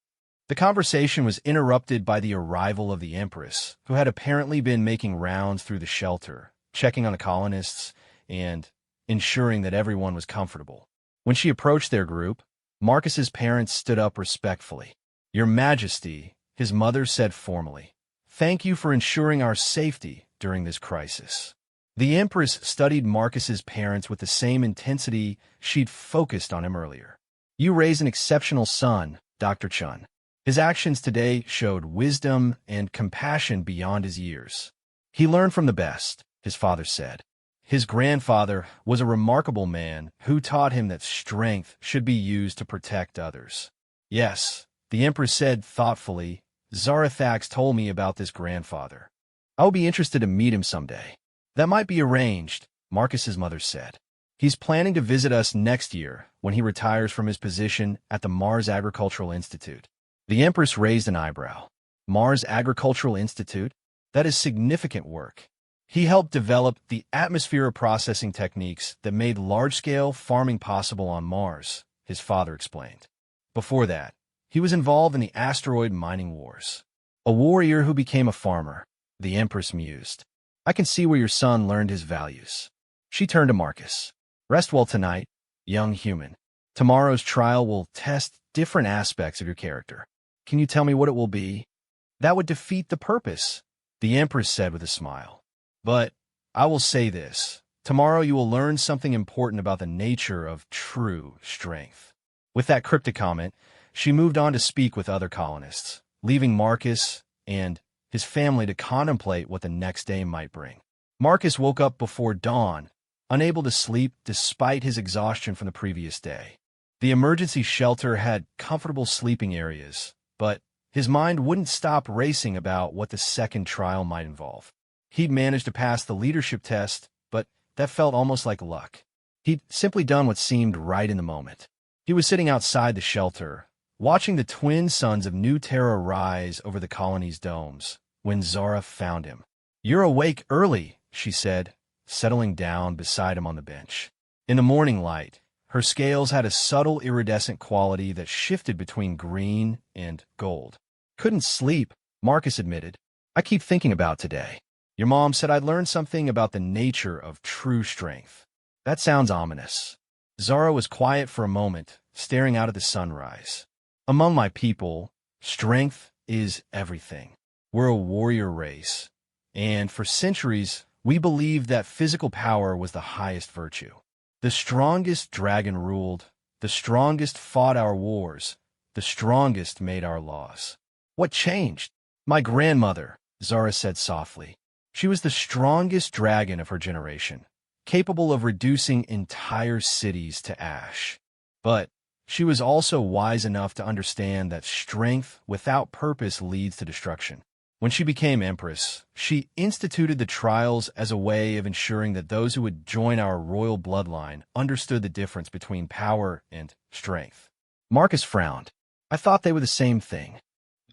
The conversation was interrupted by the arrival of the Empress, who had apparently been making rounds through the shelter, checking on the colonists and ensuring that everyone was comfortable. When she approached their group, Marcus's parents stood up respectfully. "Your Majesty," his mother said formally, "thank you for ensuring our safety during this crisis." The Empress studied Marcus's parents with the same intensity she'd focused on him earlier. "You raise an exceptional son, Dr. Chun. His actions today showed wisdom and compassion beyond his years. He learned from the best," his father said. His grandfather was a remarkable man who taught him that strength should be used to protect others. "Yes, The Empress said thoughtfully, Zarathax told me about this grandfather. I will be interested to meet him someday. That might be arranged, Marcus's mother said. He's planning to visit us next year when he retires from his position at the Mars Agricultural Institute. The Empress raised an eyebrow. Mars Agricultural Institute? That is significant work. He helped develop the atmosphere processing techniques that made large-scale farming possible on Mars, his father explained. Before that, he was involved in the asteroid mining wars. A warrior who became a farmer, the Empress mused. I can see where your son learned his values. She turned to Marcus. Rest well tonight, young human. Tomorrow's trial will test different aspects of your character. Can you tell me what it will be? That would defeat the purpose, the Empress said with a smile. But I will say this. Tomorrow you will learn something important about the nature of true strength. With that cryptic comment, she moved on to speak with other colonists, leaving Marcus and his family to contemplate what the next day might bring. Marcus woke up before dawn, unable to sleep despite his exhaustion from the previous day. The emergency shelter had comfortable sleeping areas, but his mind wouldn't stop racing about what the second trial might involve. He'd managed to pass the leadership test, but that felt almost like luck. He'd simply done what seemed right in the moment. He was sitting outside the shelter, watching the twin suns of New Terra rise over the colony's domes, when Zara found him. You're awake early, she said, settling down beside him on the bench. In the morning light, her scales had a subtle iridescent quality that shifted between green and gold. Couldn't sleep, Marcus admitted. I keep thinking about today. Your mom said I'd learned something about the nature of true strength. That sounds ominous. Zara was quiet for a moment, staring out at the sunrise. Among my people, strength is everything. We're a warrior race, and for centuries, we believed that physical power was the highest virtue. The strongest dragon ruled, the strongest fought our wars, the strongest made our laws. What changed? My grandmother, Zara said softly. She was the strongest dragon of her generation, capable of reducing entire cities to ash. But she was also wise enough to understand that strength without purpose leads to destruction. When she became Empress, she instituted the trials as a way of ensuring that those who would join our royal bloodline understood the difference between power and strength. Marcus frowned. I thought they were the same thing.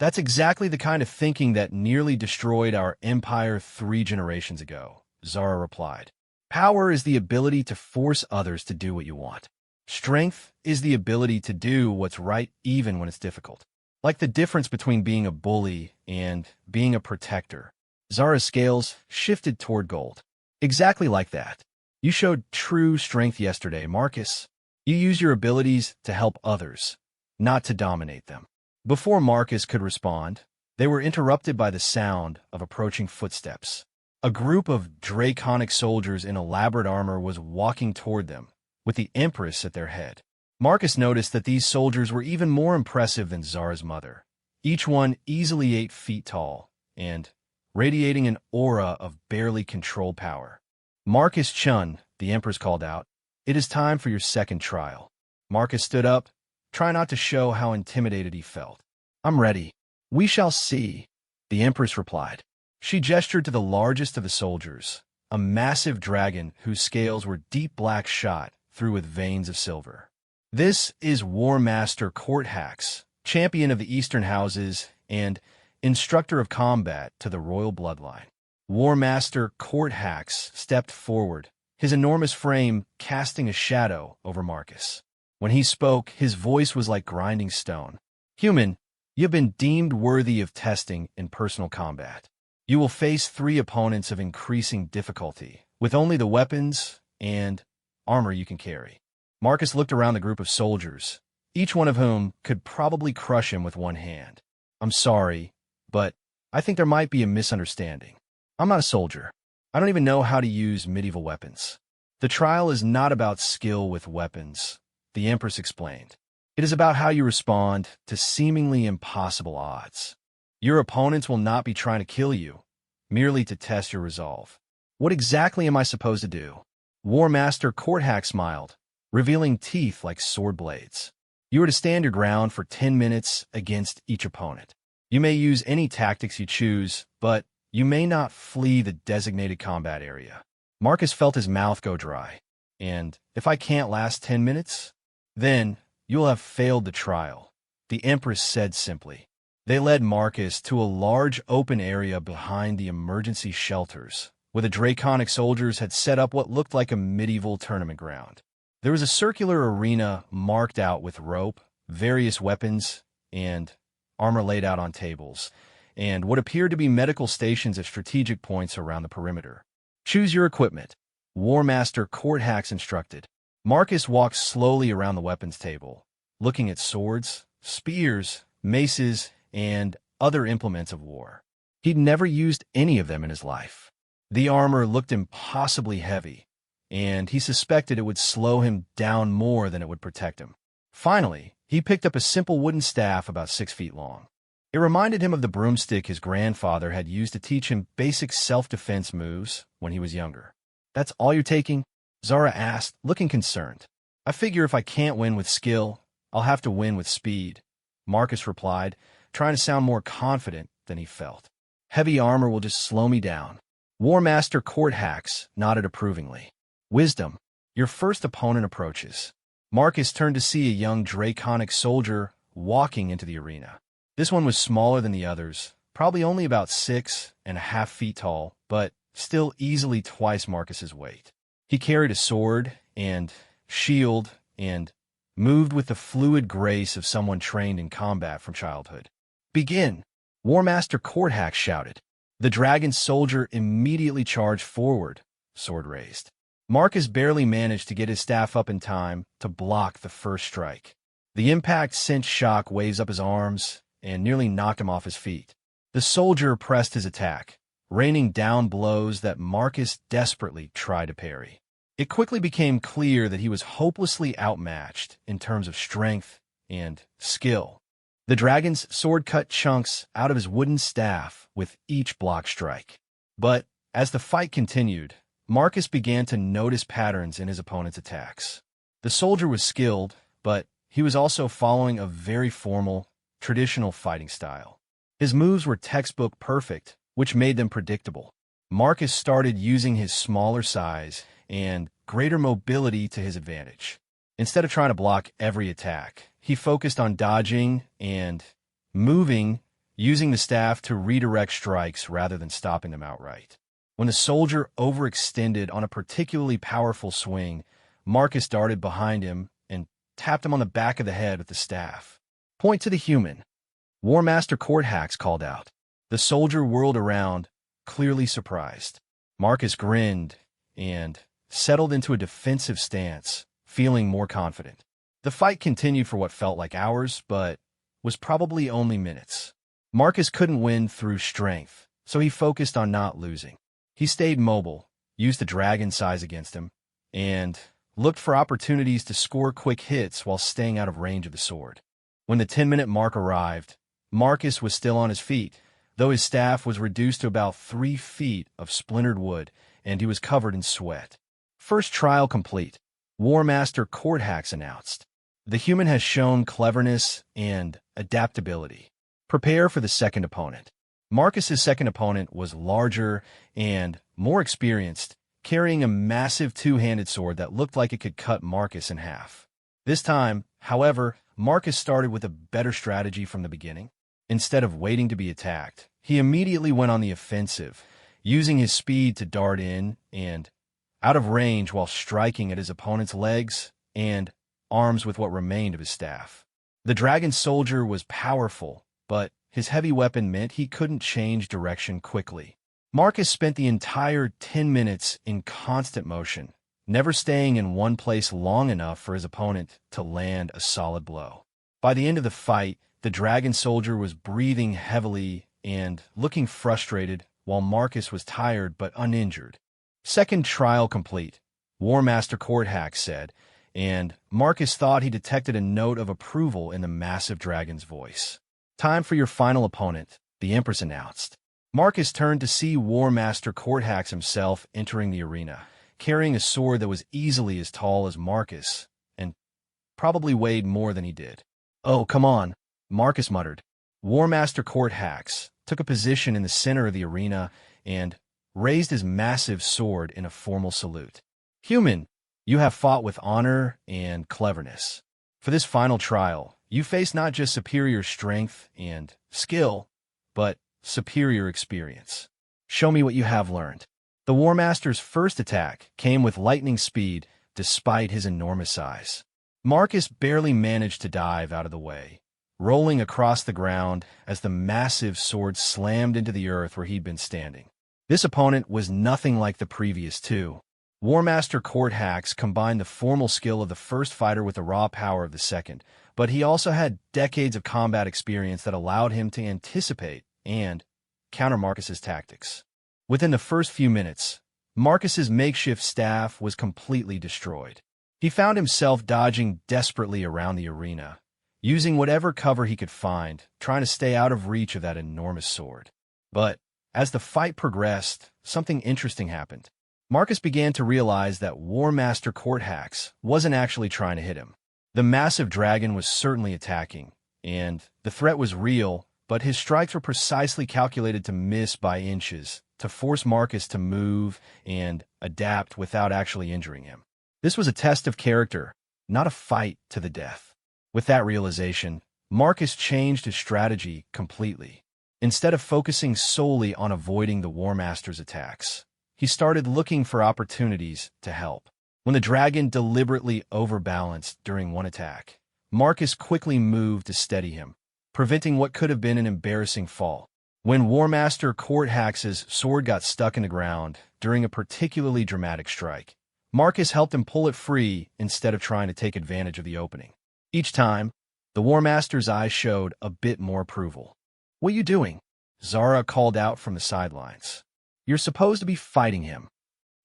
That's exactly the kind of thinking that nearly destroyed our empire 3 generations ago, Zara replied. Power is the ability to force others to do what you want. Strength is the ability to do what's right even when it's difficult. Like the difference between being a bully and being a protector. Zara's scales shifted toward gold. Exactly like that. You showed true strength yesterday, Marcus. You use your abilities to help others, not to dominate them. Before Marcus could respond, they were interrupted by the sound of approaching footsteps. A group of draconic soldiers in elaborate armor was walking toward them, with the Empress at their head. Marcus noticed that these soldiers were even more impressive than Zara's mother, each one easily 8 feet tall, and radiating an aura of barely controlled power. Marcus Chun, the Empress called out, it is time for your second trial. Marcus stood up, trying not to show how intimidated he felt. I'm ready. We shall see, the Empress replied. She gestured to the largest of the soldiers, a massive dragon whose scales were deep black shot through with veins of silver. This is War Master Courthax, champion of the Eastern Houses and instructor of combat to the royal bloodline. War Master Courthax stepped forward, his enormous frame casting a shadow over Marcus. When he spoke, his voice was like grinding stone. Human, you have been deemed worthy of testing in personal combat. You will face 3 opponents of increasing difficulty, with only the weapons and armor you can carry. Marcus looked around the group of soldiers, each one of whom could probably crush him with one hand. I'm sorry, but I think there might be a misunderstanding. I'm not a soldier. I don't even know how to use medieval weapons. The trial is not about skill with weapons, the Empress explained. It is about how you respond to seemingly impossible odds. Your opponents will not be trying to kill you, merely to test your resolve. What exactly am I supposed to do? War Master Courthax smiled, revealing teeth like sword blades. You are to stand your ground for 10 minutes against each opponent. You may use any tactics you choose, but you may not flee the designated combat area. Marcus felt his mouth go dry. And if I can't last 10 minutes, then you'll have failed the trial, the Empress said simply. They led Marcus to a large open area behind the emergency shelters, where the draconic soldiers had set up what looked like a medieval tournament ground. There was a circular arena marked out with rope, various weapons, and armor laid out on tables, and what appeared to be medical stations at strategic points around the perimeter. Choose your equipment, War Master Courthax instructed. Marcus walked slowly around the weapons table, looking at swords, spears, maces, and other implements of war. He'd never used any of them in his life. The armor looked impossibly heavy, and he suspected it would slow him down more than it would protect him. Finally, he picked up a simple wooden staff about 6 feet long. It reminded him of the broomstick his grandfather had used to teach him basic self-defense moves when he was younger. "That's all you're taking?" Zara asked, looking concerned. "I figure if I can't win with skill, I'll have to win with speed," Marcus replied, trying to sound more confident than he felt. "Heavy armor will just slow me down." War Master Courthax nodded approvingly. "Wisdom, your first opponent approaches." Marcus turned to see a young draconic soldier walking into the arena. This one was smaller than the others, probably only about 6.5 feet tall, but still easily twice Marcus's weight. He carried a sword and shield and moved with the fluid grace of someone trained in combat from childhood. "Begin!" War Master Courthax shouted. The dragon soldier immediately charged forward, sword raised. Marcus barely managed to get his staff up in time to block the first strike. The impact sent shock waves up his arms and nearly knocked him off his feet. The soldier pressed his attack, raining down blows that Marcus desperately tried to parry. It quickly became clear that he was hopelessly outmatched in terms of strength and skill. The dragon's sword cut chunks out of his wooden staff with each block strike. But as the fight continued, Marcus began to notice patterns in his opponent's attacks. The soldier was skilled, but he was also following a very formal, traditional fighting style. His moves were textbook perfect, which made them predictable. Marcus started using his smaller size and greater mobility to his advantage. Instead of trying to block every attack, he focused on dodging and moving, using the staff to redirect strikes rather than stopping them outright. When the soldier overextended on a particularly powerful swing, Marcus darted behind him and tapped him on the back of the head with the staff. "Point to the human," War Master Courthax called out. The soldier whirled around, clearly surprised. Marcus grinned and settled into a defensive stance, feeling more confident. The fight continued for what felt like hours, but was probably only minutes. Marcus couldn't win through strength, so he focused on not losing. He stayed mobile, used the dragon size against him, and looked for opportunities to score quick hits while staying out of range of the sword. When the 10-minute mark arrived, Marcus was still on his feet, though his staff was reduced to about 3 feet of splintered wood, and he was covered in sweat. "First trial complete," War Master Courthax announced. "The human has shown cleverness and adaptability. Prepare for the second opponent." Marcus's second opponent was larger and more experienced, carrying a massive two-handed sword that looked like it could cut Marcus in half. This time, however, Marcus started with a better strategy from the beginning. Instead of waiting to be attacked, he immediately went on the offensive, using his speed to dart in and out of range while striking at his opponent's legs and arms with what remained of his staff. The dragon soldier was powerful, but his heavy weapon meant he couldn't change direction quickly. Marcus spent the entire 10 minutes in constant motion, never staying in one place long enough for his opponent to land a solid blow. By the end of the fight, the dragon soldier was breathing heavily and looking frustrated, while Marcus was tired but uninjured. "Second trial complete," War Master Courthax said, and Marcus thought he detected a note of approval in the massive dragon's voice. "Time for your final opponent," the Empress announced. Marcus turned to see War Master Courthax himself entering the arena, carrying a sword that was easily as tall as Marcus and probably weighed more than he did. "Oh, come on," Marcus muttered. War Master Courthax took a position in the center of the arena and raised his massive sword in a formal salute. "Human, you have fought with honor and cleverness. For this final trial, you face not just superior strength and skill, but superior experience. Show me what you have learned." The War Master's first attack came with lightning speed despite his enormous size. Marcus barely managed to dive out of the way, rolling across the ground as the massive sword slammed into the earth where he'd been standing. This opponent was nothing like the previous two. War Master Courthax combined the formal skill of the first fighter with the raw power of the second, but he also had decades of combat experience that allowed him to anticipate and counter Marcus's tactics. Within the first few minutes, Marcus's makeshift staff was completely destroyed. He found himself dodging desperately around the arena, using whatever cover he could find, trying to stay out of reach of that enormous sword. But as the fight progressed, something interesting happened. Marcus began to realize that War Master Courthax wasn't actually trying to hit him. The massive dragon was certainly attacking, and the threat was real, but his strikes were precisely calculated to miss by inches, to force Marcus to move and adapt without actually injuring him. This was a test of character, not a fight to the death. With that realization, Marcus changed his strategy completely. Instead of focusing solely on avoiding the War Master's attacks, he started looking for opportunities to help. When the dragon deliberately overbalanced during one attack, Marcus quickly moved to steady him, preventing what could have been an embarrassing fall. When War Master Courthax's sword got stuck in the ground during a particularly dramatic strike, Marcus helped him pull it free instead of trying to take advantage of the opening. Each time, the War Master's eyes showed a bit more approval. "What are you doing?" Zara called out from the sidelines. "You're supposed to be fighting him."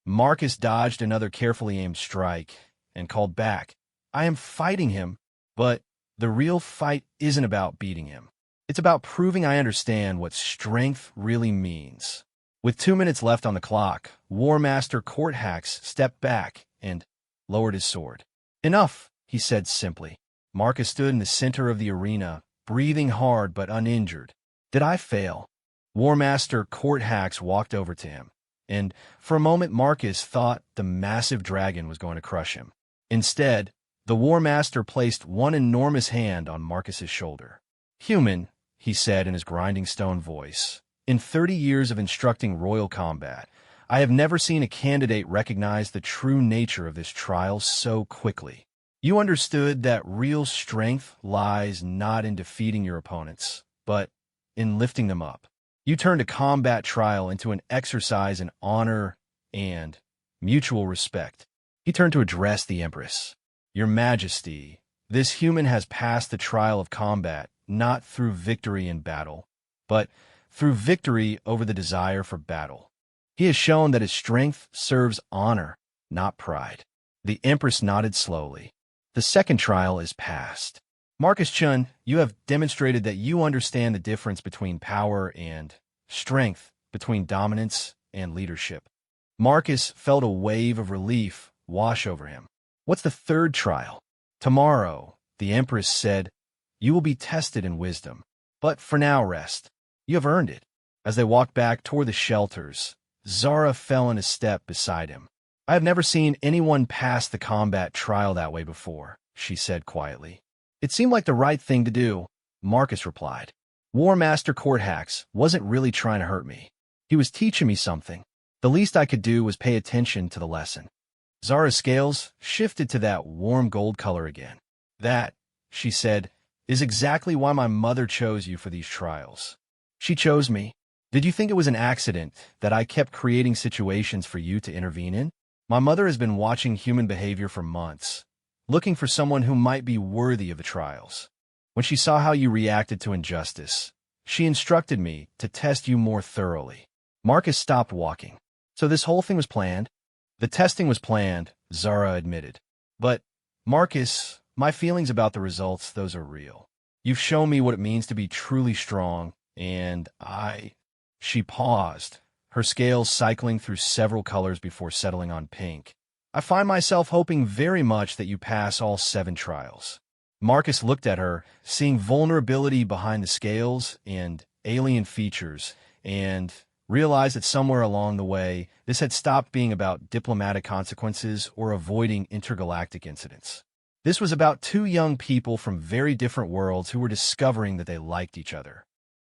Marcus dodged another carefully aimed strike and called back, "I am fighting him, but the real fight isn't about beating him. It's about proving I understand what strength really means." With 2 minutes left on the clock, War Master Courthax stepped back and lowered his sword. "Enough," he said simply. Marcus stood in the center of the arena, breathing hard but uninjured. "Did I fail?" War Master Courthax walked over to him, and for a moment Marcus thought the massive dragon was going to crush him. Instead, the War Master placed one enormous hand on Marcus's shoulder. "Human," he said in his grinding stone voice, "in 30 years of instructing royal combat, I have never seen a candidate recognize the true nature of this trial so quickly. You understood that real strength lies not in defeating your opponents, but in lifting them up. You turned a combat trial into an exercise in honor and mutual respect." He turned to address the Empress. "Your Majesty, this human has passed the trial of combat not through victory in battle, but through victory over the desire for battle. He has shown that his strength serves honor, not pride." The Empress nodded slowly. "The second trial is passed. Marcus Chun, you have demonstrated that you understand the difference between power and strength, between dominance and leadership." Marcus felt a wave of relief wash over him. "What's the third trial?" "Tomorrow," the Empress said, "you will be tested in wisdom. But for now, rest. You have earned it." As they walked back toward the shelters, Zara fell in a step beside him. "I have never seen anyone pass the combat trial that way before," she said quietly. "It seemed like the right thing to do," Marcus replied. "War Master Courthax wasn't really trying to hurt me. He was teaching me something. The least I could do was pay attention to the lesson." Zara's scales shifted to that warm gold color again. "That," she said, "is exactly why my mother chose you for these trials. She chose me. Did you think it was an accident that I kept creating situations for you to intervene in? My mother has been watching human behavior for months, looking for someone who might be worthy of the trials. When she saw how you reacted to injustice, she instructed me to test you more thoroughly." Marcus stopped walking. "So this whole thing was planned?" "The testing was planned," Zara admitted. "But, Marcus, my feelings about the results, those are real. You've shown me what it means to be truly strong, and She paused, her scales cycling through several colors before settling on pink. I find myself hoping very much that you pass all 7 trials. Marcus looked at her, seeing vulnerability behind the scales and alien features, and realized that somewhere along the way, this had stopped being about diplomatic consequences or avoiding intergalactic incidents. This was about 2 young people from very different worlds who were discovering that they liked each other.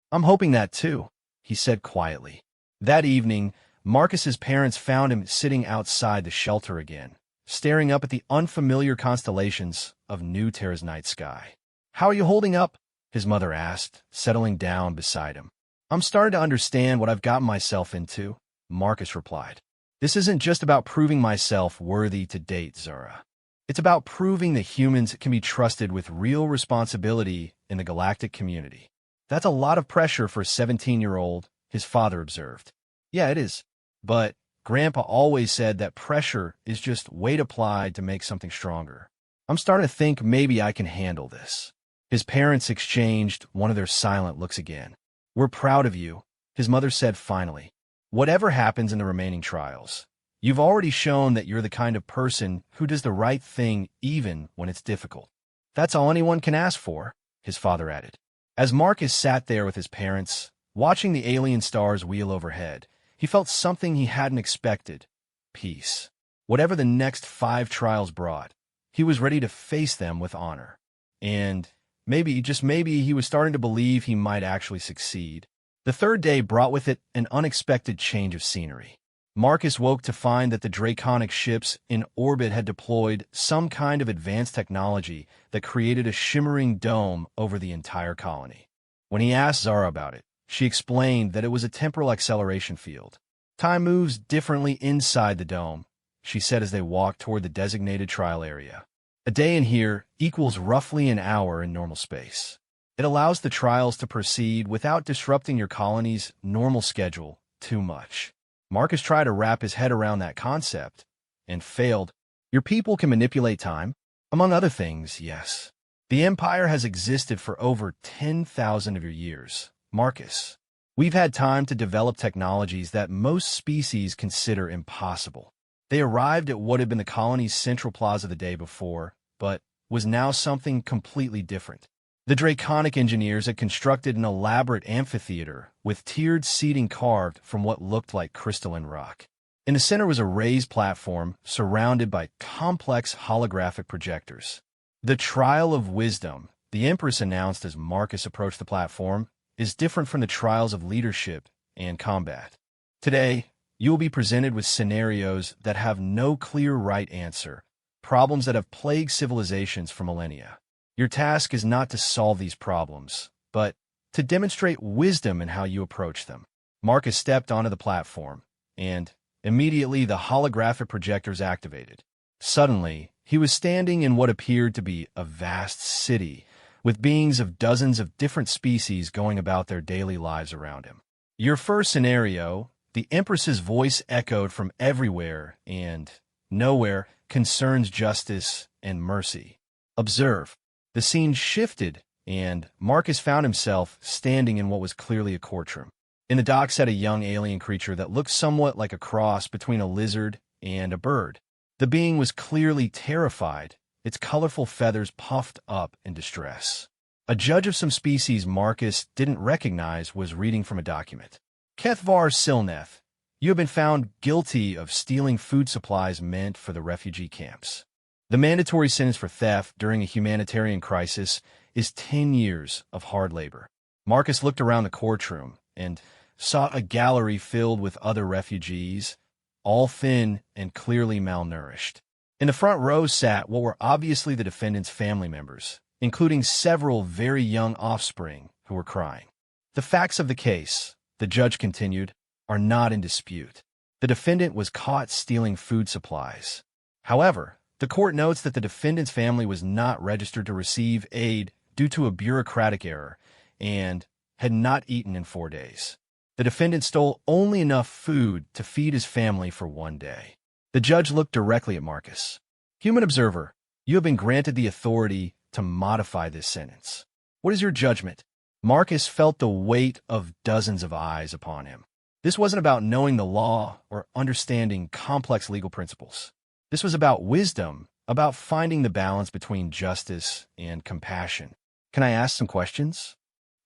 I'm hoping that too, he said quietly. That evening, Marcus's parents found him sitting outside the shelter again, staring up at the unfamiliar constellations of New Terra's night sky. "How are you holding up?" his mother asked, settling down beside him. "I'm starting to understand what I've gotten myself into," Marcus replied. "This isn't just about proving myself worthy to date Zara. It's about proving that humans can be trusted with real responsibility in the galactic community." "That's a lot of pressure for a 17-year-old, his father observed. "Yeah, it is. But Grandpa always said that pressure is just weight applied to make something stronger. I'm starting to think maybe I can handle this." His parents exchanged one of their silent looks again. "We're proud of you," his mother said finally. "Whatever happens in the remaining trials, you've already shown that you're the kind of person who does the right thing even when it's difficult. That's all anyone can ask for," his father added. As Marcus sat there with his parents, watching the alien stars wheel overhead, he felt something he hadn't expected: peace. Whatever the next 5 trials brought, he was ready to face them with honor. And maybe, just maybe, he was starting to believe he might actually succeed. The 3rd day brought with it an unexpected change of scenery. Marcus woke to find that the draconic ships in orbit had deployed some kind of advanced technology that created a shimmering dome over the entire colony. When he asked Zara about it, she explained that it was a temporal acceleration field. "Time moves differently inside the dome," she said as they walked toward the designated trial area. "A day in here equals roughly an hour in normal space. It allows the trials to proceed without disrupting your colony's normal schedule too much." Marcus tried to wrap his head around that concept, and failed. "Your people can manipulate time?" "Among other things, yes. The Empire has existed for over 10,000 of your years, Marcus. We've had time to develop technologies that most species consider impossible. They arrived at what had been the colony's central plaza the day before, but was now something completely different. The Draconic engineers had constructed an elaborate amphitheater with tiered seating carved from what looked like crystalline rock. In the center was a raised platform surrounded by complex holographic projectors. "The Trial of Wisdom," the Empress announced as Marcus approached the platform, "is different from the trials of leadership and combat. Today, you will be presented with scenarios that have no clear right answer, problems that have plagued civilizations for millennia. Your task is not to solve these problems, but to demonstrate wisdom in how you approach them." Marcus stepped onto the platform, and immediately the holographic projectors activated. Suddenly, he was standing in what appeared to be a vast city, with beings of dozens of different species going about their daily lives around him. "Your first scenario," the Empress's voice echoed from everywhere and nowhere, "concerns justice and mercy. Observe." The scene shifted, and Marcus found himself standing in what was clearly a courtroom. In the dock sat a young alien creature that looked somewhat like a cross between a lizard and a bird. The being was clearly terrified, its colorful feathers puffed up in distress. A judge of some species Marcus didn't recognize was reading from a document. "Kethvar Silneth, you have been found guilty of stealing food supplies meant for the refugee camps. The mandatory sentence for theft during a humanitarian crisis is 10 years of hard labor." Marcus looked around the courtroom and saw a gallery filled with other refugees, all thin and clearly malnourished. In the front row sat what were obviously the defendant's family members, including several very young offspring who were crying. "The facts of the case," the judge continued, "are not in dispute. The defendant was caught stealing food supplies. However, the court notes that the defendant's family was not registered to receive aid due to a bureaucratic error and had not eaten in 4 days. The defendant stole only enough food to feed his family for 1 day." The judge looked directly at Marcus. "Human observer, you have been granted the authority to modify this sentence. What is your judgment?" Marcus felt the weight of dozens of eyes upon him. This wasn't about knowing the law or understanding complex legal principles. This was about wisdom, about finding the balance between justice and compassion. "Can I ask some questions?"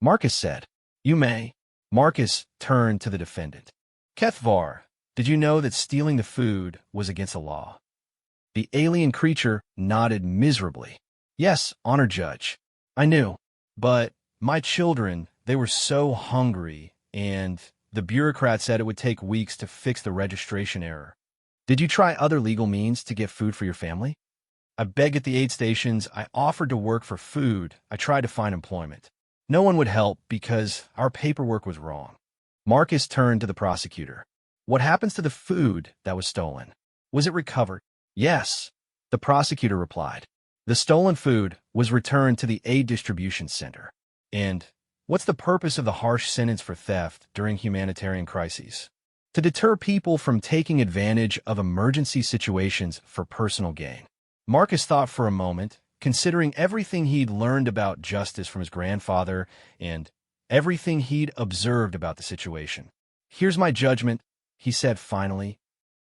Marcus said. "You may." Marcus turned to the defendant. "Kethvar, did you know that stealing the food was against the law?" The alien creature nodded miserably. "Yes, Honor Judge. I knew. But my children, they were so hungry, and the bureaucrat said it would take weeks to fix the registration error." "Did you try other legal means to get food for your family?" "I begged at the aid stations. I offered to work for food. I tried to find employment. No one would help because our paperwork was wrong." Marcus turned to the prosecutor. "What happens to the food that was stolen? Was it recovered?" "Yes," the prosecutor replied. "The stolen food was returned to the aid distribution center." "And what's the purpose of the harsh sentence for theft during humanitarian crises?" "To deter people from taking advantage of emergency situations for personal gain." Marcus thought for a moment, considering everything he'd learned about justice from his grandfather and everything he'd observed about the situation. "Here's my judgment," he said finally.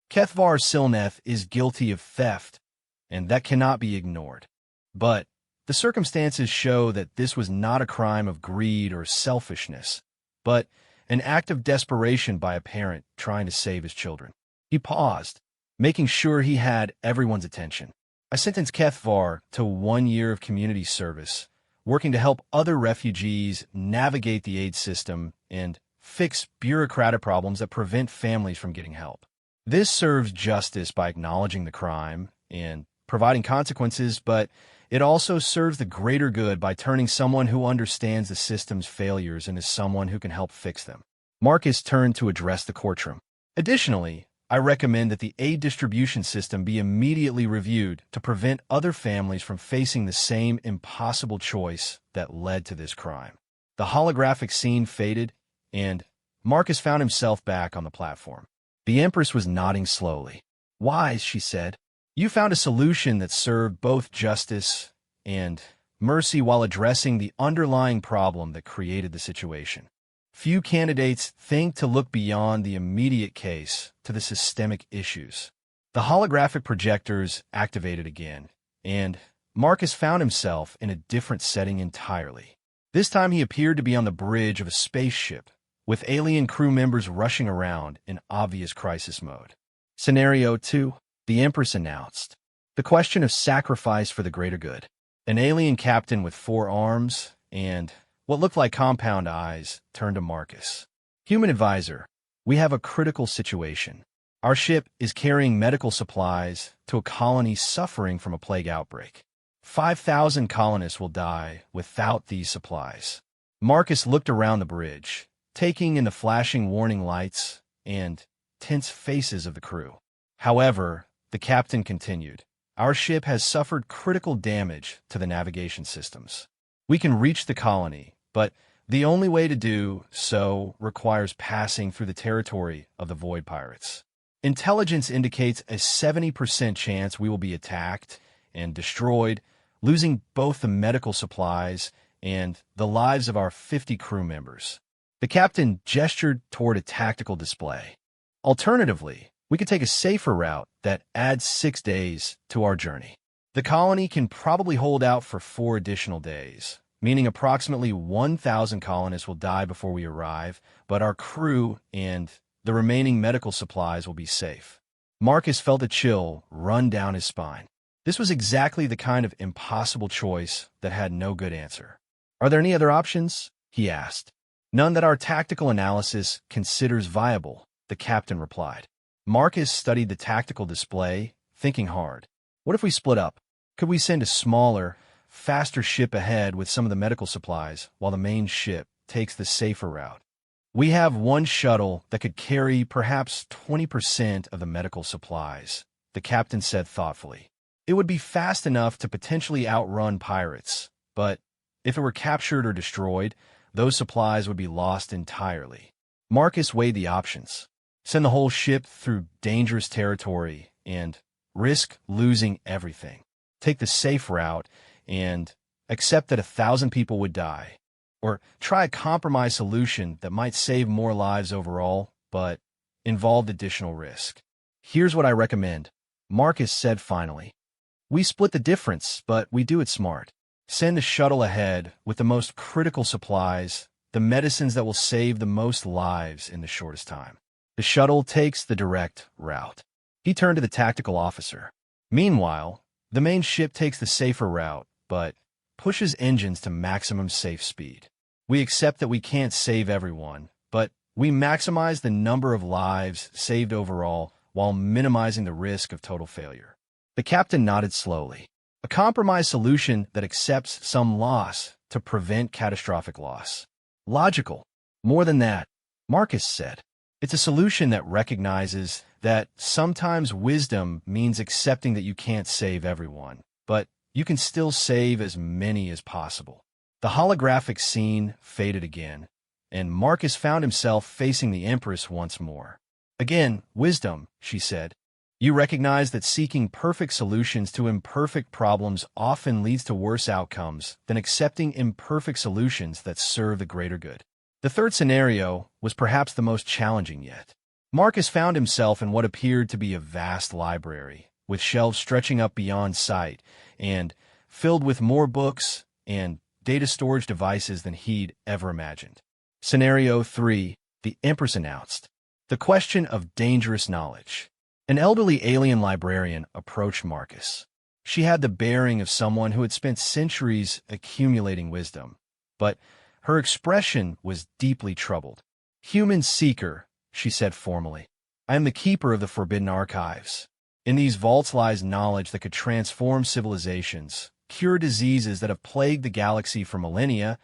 "Kethvar Silneth is guilty of theft, and that cannot be ignored. But the circumstances show that this was not a crime of greed or selfishness, but an act of desperation by a parent trying to save his children." He paused, making sure he had everyone's attention. "I sentence Kethvar to 1 year of community service, working to help other refugees navigate the aid system and fix bureaucratic problems that prevent families from getting help. This serves justice by acknowledging the crime and providing consequences, but it also serves the greater good by turning someone who understands the system's failures into someone who can help fix them." Marcus turned to address the courtroom. "Additionally, I recommend that the aid distribution system be immediately reviewed to prevent other families from facing the same impossible choice that led to this crime." The holographic scene faded, and Marcus found himself back on the platform. The Empress was nodding slowly. "Wise," she said. "You found a solution that served both justice and mercy while addressing the underlying problem that created the situation. Few candidates think to look beyond the immediate case to the systemic issues." The holographic projectors activated again, and Marcus found himself in a different setting entirely. This time he appeared to be on the bridge of a spaceship, with alien crew members rushing around in obvious crisis mode. "Scenario 2, the Empress announced. The question of sacrifice for the greater good." An alien captain with 4 arms and what looked like compound eyes turned to Marcus. "Human advisor, we have a critical situation. Our ship is carrying medical supplies to a colony suffering from a plague outbreak. 5,000 colonists will die without these supplies." Marcus looked around the bridge, taking in the flashing warning lights and tense faces of the crew. "However," the captain continued, "our ship has suffered critical damage to the navigation systems. We can reach the colony, but the only way to do so requires passing through the territory of the Void Pirates. Intelligence indicates a 70% chance we will be attacked and destroyed, losing both the medical supplies and the lives of our 50 crew members." The captain gestured toward a tactical display. "Alternatively, we could take a safer route that adds 6 days to our journey. The colony can probably hold out for 4 additional days, meaning approximately 1,000 colonists will die before we arrive, but our crew and the remaining medical supplies will be safe." Marcus felt a chill run down his spine. This was exactly the kind of impossible choice that had no good answer. "Are there any other options?" he asked. "None that our tactical analysis considers viable," the captain replied. Marcus studied the tactical display, thinking hard. What if we split up? Could we send a smaller, faster ship ahead with some of the medical supplies while the main ship takes the safer route? "We have 1 shuttle that could carry perhaps 20% of the medical supplies," the captain said thoughtfully. "It would be fast enough to potentially outrun pirates, but if it were captured or destroyed, those supplies would be lost entirely." Marcus weighed the options. Send the whole ship through dangerous territory and risk losing everything. Take the safe route and accept that 1,000 people would die. Or try a compromise solution that might save more lives overall, but involved additional risk. "Here's what I recommend," Marcus said finally. We split the difference, but we do it smart. Send the shuttle ahead with the most critical supplies, the medicines that will save the most lives in the shortest time. The shuttle takes the direct route. He turned to the tactical officer. Meanwhile, the main ship takes the safer route, but pushes engines to maximum safe speed. We accept that we can't save everyone, but we maximize the number of lives saved overall while minimizing the risk of total failure. The captain nodded slowly. A compromise solution that accepts some loss to prevent catastrophic loss. Logical. More than that, Marcus said. It's a solution that recognizes that sometimes wisdom means accepting that you can't save everyone, but you can still save as many as possible. The holographic scene faded again, and Marcus found himself facing the Empress once more. Again, wisdom, she said. You recognize that seeking perfect solutions to imperfect problems often leads to worse outcomes than accepting imperfect solutions that serve the greater good. The third scenario was perhaps the most challenging yet. Marcus found himself in what appeared to be a vast library, with shelves stretching up beyond sight, and filled with more books and data storage devices than he'd ever imagined. Scenario 3, the Empress announced. The question of dangerous knowledge. An elderly alien librarian approached Marcus. She had the bearing of someone who had spent centuries accumulating wisdom, but her expression was deeply troubled. Human seeker, she said formally. I am the keeper of the forbidden archives. In these vaults lies knowledge that could transform civilizations, cure diseases that have plagued the galaxy for millennia,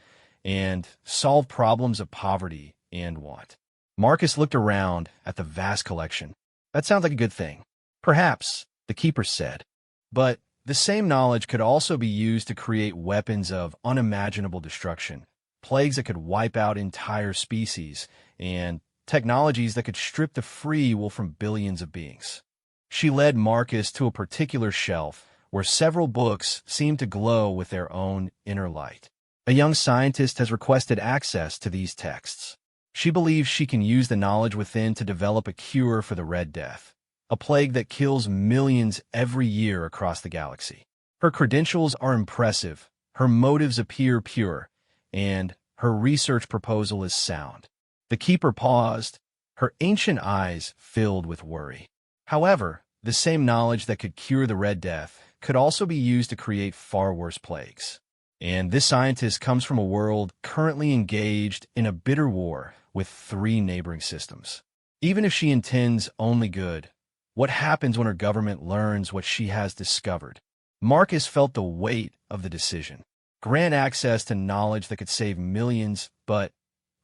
and solve problems of poverty and want. Marcus looked around at the vast collection. That sounds like a good thing. Perhaps, the keeper said. But the same knowledge could also be used to create weapons of unimaginable destruction, plagues that could wipe out entire species, and technologies that could strip the free will from billions of beings. She led Marcus to a particular shelf where several books seemed to glow with their own inner light. A young scientist has requested access to these texts. She believes she can use the knowledge within to develop a cure for the Red Death, a plague that kills millions every year across the galaxy. Her credentials are impressive, her motives appear pure, and her research proposal is sound. The keeper paused, her ancient eyes filled with worry. However, the same knowledge that could cure the Red Death could also be used to create far worse plagues. And this scientist comes from a world currently engaged in a bitter war with 3 neighboring systems. Even if she intends only good, what happens when her government learns what she has discovered? Marcus felt the weight of the decision. Grant access to knowledge that could save millions, but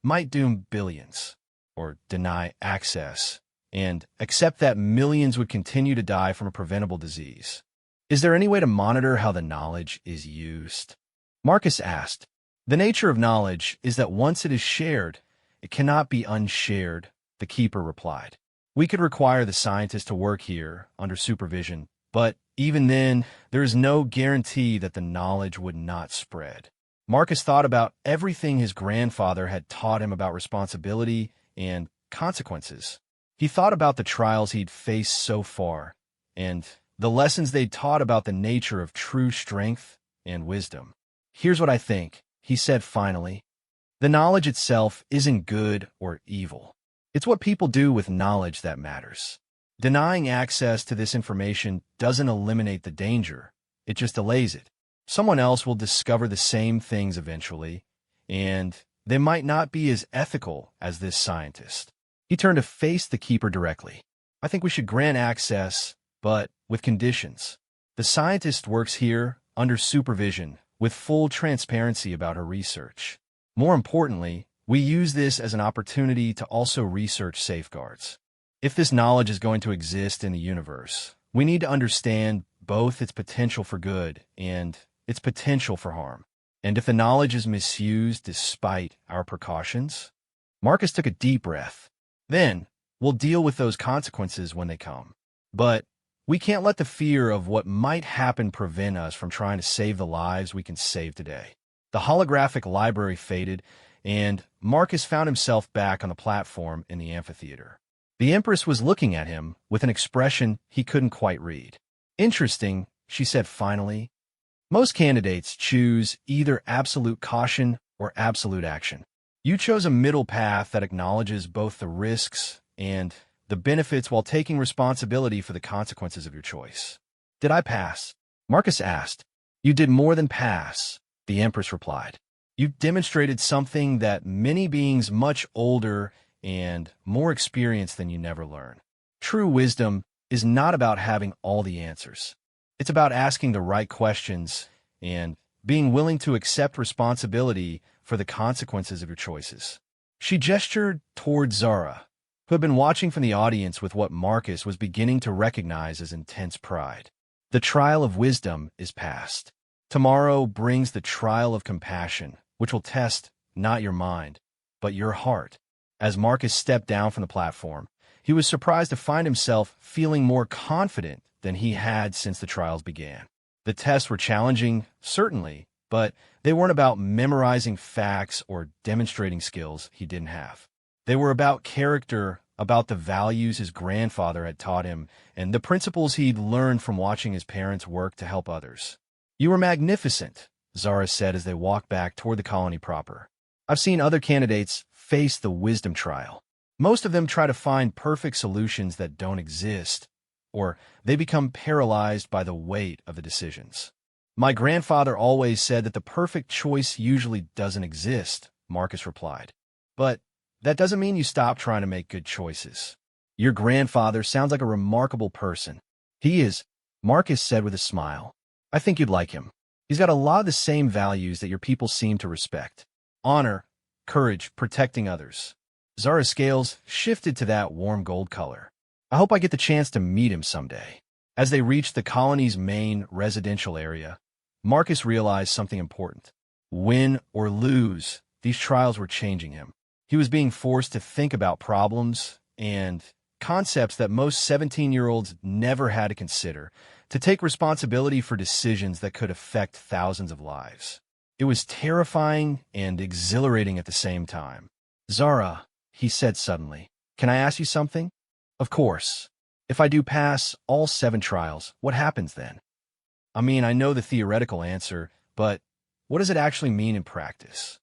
might doom billions. Or deny access, and accept that millions would continue to die from a preventable disease. Is there any way to monitor how the knowledge is used? Marcus asked. The nature of knowledge is that once it is shared, it cannot be unshared, the keeper replied. We could require the scientist to work here under supervision, but even then, there is no guarantee that the knowledge would not spread. Marcus thought about everything his grandfather had taught him about responsibility and consequences. He thought about the trials he'd faced so far, and the lessons they'd taught about the nature of true strength and wisdom. Here's what I think, he said finally. The knowledge itself isn't good or evil. It's what people do with knowledge that matters. Denying access to this information doesn't eliminate the danger, it just delays it. Someone else will discover the same things eventually, and they might not be as ethical as this scientist. He turned to face the keeper directly. I think we should grant access, but with conditions. The scientist works here under supervision with full transparency about her research. More importantly, we use this as an opportunity to also research safeguards. If this knowledge is going to exist in the universe, we need to understand both its potential for good and its potential for harm. And if the knowledge is misused despite our precautions, Marcus took a deep breath. Then, we'll deal with those consequences when they come. But we can't let the fear of what might happen prevent us from trying to save the lives we can save today. The holographic library faded, and Marcus found himself back on the platform in the amphitheater. The Empress was looking at him with an expression he couldn't quite read. Interesting, she said finally. Most candidates choose either absolute caution or absolute action. You chose a middle path that acknowledges both the risks and the benefits while taking responsibility for the consequences of your choice. Did I pass? Marcus asked. You did more than pass, the Empress replied. You demonstrated something that many beings much older and more experienced than you never learn. True wisdom is not about having all the answers. It's about asking the right questions and being willing to accept responsibility for the consequences of your choices. She gestured toward Zara, who had been watching from the audience with what Marcus was beginning to recognize as intense pride. The trial of wisdom is past. Tomorrow brings the trial of compassion, which will test not your mind, but your heart. As Marcus stepped down from the platform, he was surprised to find himself feeling more confident than he had since the trials began. The tests were challenging, certainly, but they weren't about memorizing facts or demonstrating skills he didn't have. They were about character, about the values his grandfather had taught him, and the principles he'd learned from watching his parents work to help others. You were magnificent, Zara said as they walked back toward the colony proper. I've seen other candidates face the wisdom trial. Most of them try to find perfect solutions that don't exist, or they become paralyzed by the weight of the decisions. My grandfather always said that the perfect choice usually doesn't exist, Marcus replied. But that doesn't mean you stop trying to make good choices. Your grandfather sounds like a remarkable person. He is, Marcus said with a smile. I think you'd like him. He's got a lot of the same values that your people seem to respect. Honor, courage, protecting others. Zara's scales shifted to that warm gold color. I hope I get the chance to meet him someday. As they reached the colony's main residential area, Marcus realized something important. Win or lose, these trials were changing him. He was being forced to think about problems and concepts that most 17-year-olds never had to consider, to take responsibility for decisions that could affect thousands of lives. It was terrifying and exhilarating at the same time. Zara, he said suddenly, can I ask you something? Of course. If I do pass all 7 trials, what happens then? I mean, I know the theoretical answer, but what does it actually mean in practice?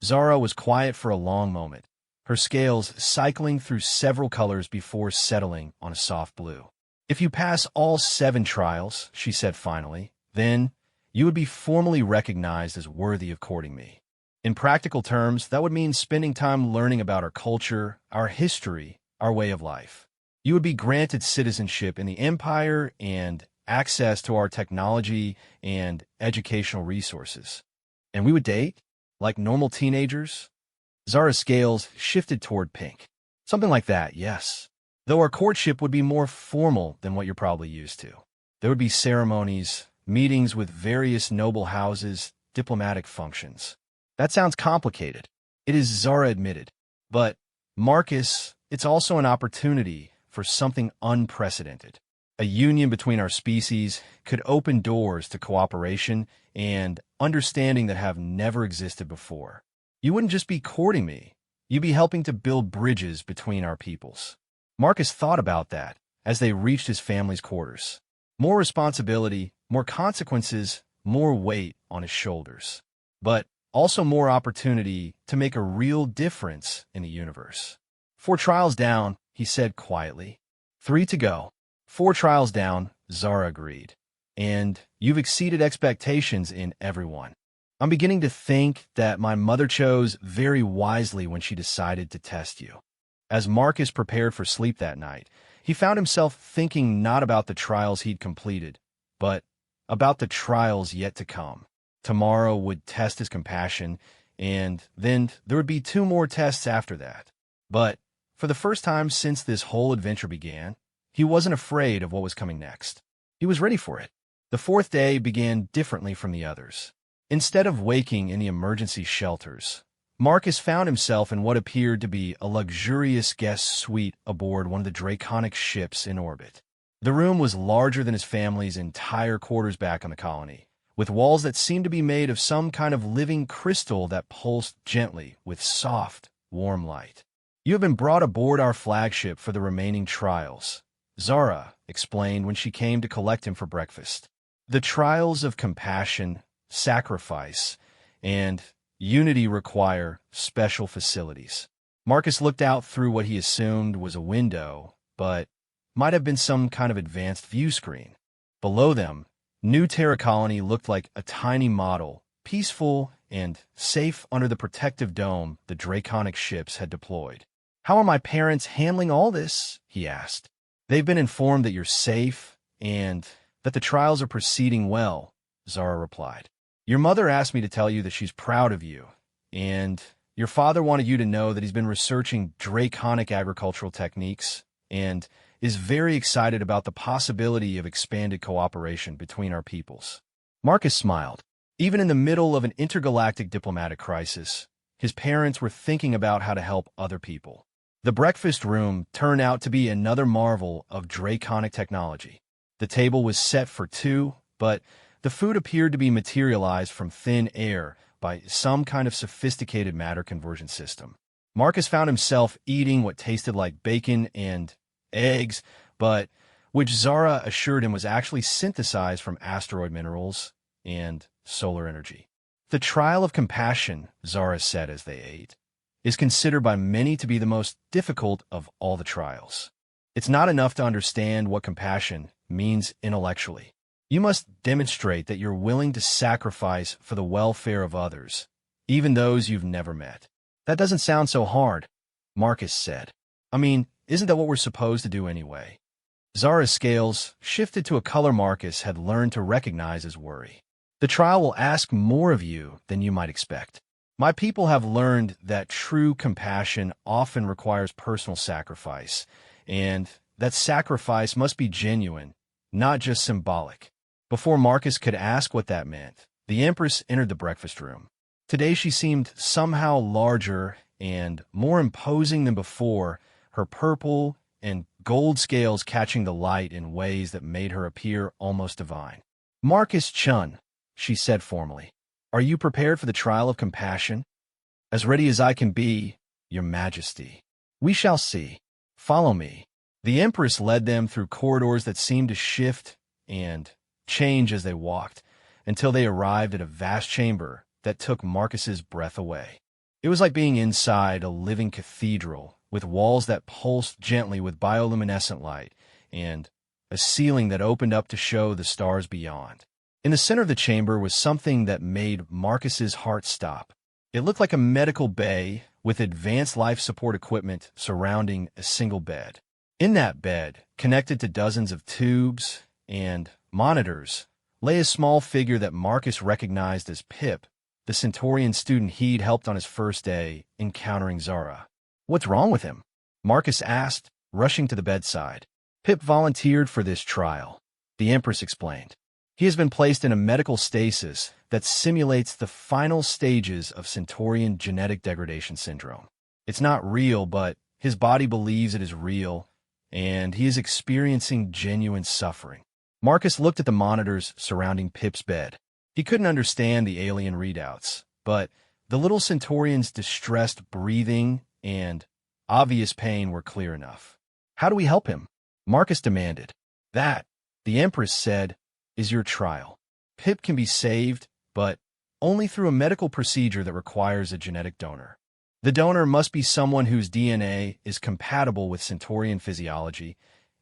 Zara was quiet for a long moment, her scales cycling through several colors before settling on a soft blue. If you pass all 7 trials, she said finally, then you would be formally recognized as worthy of courting me. In practical terms, that would mean spending time learning about our culture, our history, our way of life. You would be granted citizenship in the Empire and access to our technology and educational resources. And we would date? Like normal teenagers? Zara's scales shifted toward pink. Something like that, yes. Though our courtship would be more formal than what you're probably used to. There would be ceremonies, meetings with various noble houses, diplomatic functions. That sounds complicated. It is, Zara admitted. But, Marcus, it's also an opportunity for something unprecedented. A union between our species could open doors to cooperation and understanding that have never existed before. You wouldn't just be courting me. You'd be helping to build bridges between our peoples. Marcus thought about that as they reached his family's quarters. More responsibility, more consequences, more weight on his shoulders. But also more opportunity to make a real difference in the universe. 4 trials down, he said quietly. 3 to go. 4 trials down, Zara agreed. And you've exceeded expectations in everyone. I'm beginning to think that my mother chose very wisely when she decided to test you. As Marcus prepared for sleep that night, he found himself thinking not about the trials he'd completed, but about the trials yet to come. Tomorrow would test his compassion, and then there would be 2 more tests after that. But for the first time since this whole adventure began, he wasn't afraid of what was coming next. He was ready for it. The 4th day began differently from the others. Instead of waking in the emergency shelters, Marcus found himself in what appeared to be a luxurious guest suite aboard one of the draconic ships in orbit. The room was larger than his family's entire quarters back on the colony, with walls that seemed to be made of some kind of living crystal that pulsed gently with soft, warm light. You have been brought aboard our flagship for the remaining trials, Zara explained when she came to collect him for breakfast. The trials of compassion, sacrifice, and unity require special facilities. Marcus looked out through what he assumed was a window, but might have been some kind of advanced view screen. Below them, New Terra Colony looked like a tiny model, peaceful and safe under the protective dome the draconic ships had deployed. "How are my parents handling all this?" he asked. "They've been informed that you're safe and that the trials are proceeding well," Zara replied. "Your mother asked me to tell you that she's proud of you, and your father wanted you to know that he's been researching draconic agricultural techniques and is very excited about the possibility of expanded cooperation between our peoples." Marcus smiled. Even in the middle of an intergalactic diplomatic crisis, his parents were thinking about how to help other people. The breakfast room turned out to be another marvel of draconic technology. The table was set for two, but the food appeared to be materialized from thin air by some kind of sophisticated matter conversion system. Marcus found himself eating what tasted like bacon and eggs, but which Zara assured him was actually synthesized from asteroid minerals and solar energy. "The trial of compassion," Zara said as they ate, "is considered by many to be the most difficult of all the trials. It's not enough to understand what compassion means intellectually. You must demonstrate that you're willing to sacrifice for the welfare of others, even those you've never met." "That doesn't sound so hard," Marcus said. "I mean, isn't that what we're supposed to do anyway?" Zara's scales shifted to a color Marcus had learned to recognize as worry. "The trial will ask more of you than you might expect. My people have learned that true compassion often requires personal sacrifice, and that sacrifice must be genuine, not just symbolic." Before Marcus could ask what that meant, the Empress entered the breakfast room. Today she seemed somehow larger and more imposing than before, her purple and gold scales catching the light in ways that made her appear almost divine. "Marcus Chun," she said formally, "are you prepared for the trial of compassion?" "As ready as I can be, Your Majesty." "We shall see. Follow me." The Empress led them through corridors that seemed to shift and change as they walked, until they arrived at a vast chamber that took Marcus's breath away. It was like being inside a living cathedral, with walls that pulsed gently with bioluminescent light, and a ceiling that opened up to show the stars beyond. In the center of the chamber was something that made Marcus's heart stop. It looked like a medical bay with advanced life support equipment surrounding a single bed. In that bed, connected to dozens of tubes and monitors, lay a small figure that Marcus recognized as Pip, the Centaurian student he'd helped on his first day encountering Zara. "What's wrong with him?" Marcus asked, rushing to the bedside. "Pip volunteered for this trial," the Empress explained. "He has been placed in a medical stasis that simulates the final stages of Centaurian genetic degradation syndrome. It's not real, but his body believes it is real, and he is experiencing genuine suffering." Marcus looked at the monitors surrounding Pip's bed. He couldn't understand the alien readouts, but the little Centaurian's distressed breathing and obvious pain were clear enough. "How do we help him?" Marcus demanded. "That," the Empress said, "is your trial. Pip can be saved, but only through a medical procedure that requires a genetic donor. The donor must be someone whose DNA is compatible with Centaurian physiology,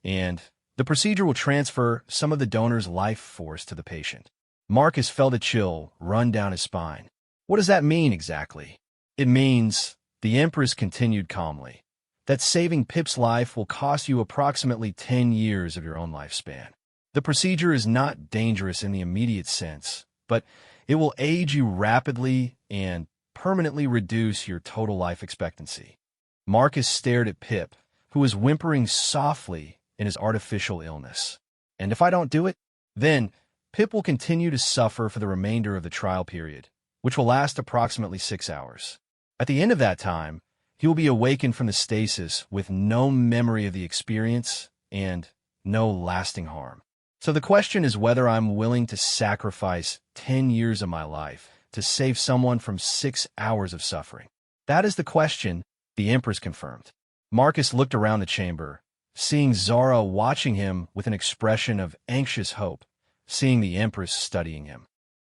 and the procedure will transfer some of the donor's life force to the patient." Marcus felt a chill run down his spine. "What does that mean exactly?" "It means," the Empress continued calmly, "that saving Pip's life will cost you approximately 10 years of your own lifespan. The procedure is not dangerous in the immediate sense, but it will age you rapidly and permanently reduce your total life expectancy." Marcus stared at Pip, who was whimpering softly in his artificial illness. "And if I don't do it?" "Then Pip will continue to suffer for the remainder of the trial period, which will last approximately 6 hours. At the end of that time, he will be awakened from the stasis with no memory of the experience and no lasting harm. So the question is whether I'm willing to sacrifice 10 years of my life to save someone from 6 hours of suffering. That is the question, The Empress confirmed. Marcus looked around the chamber, seeing Zara watching him with an expression of anxious hope, seeing the Empress studying him.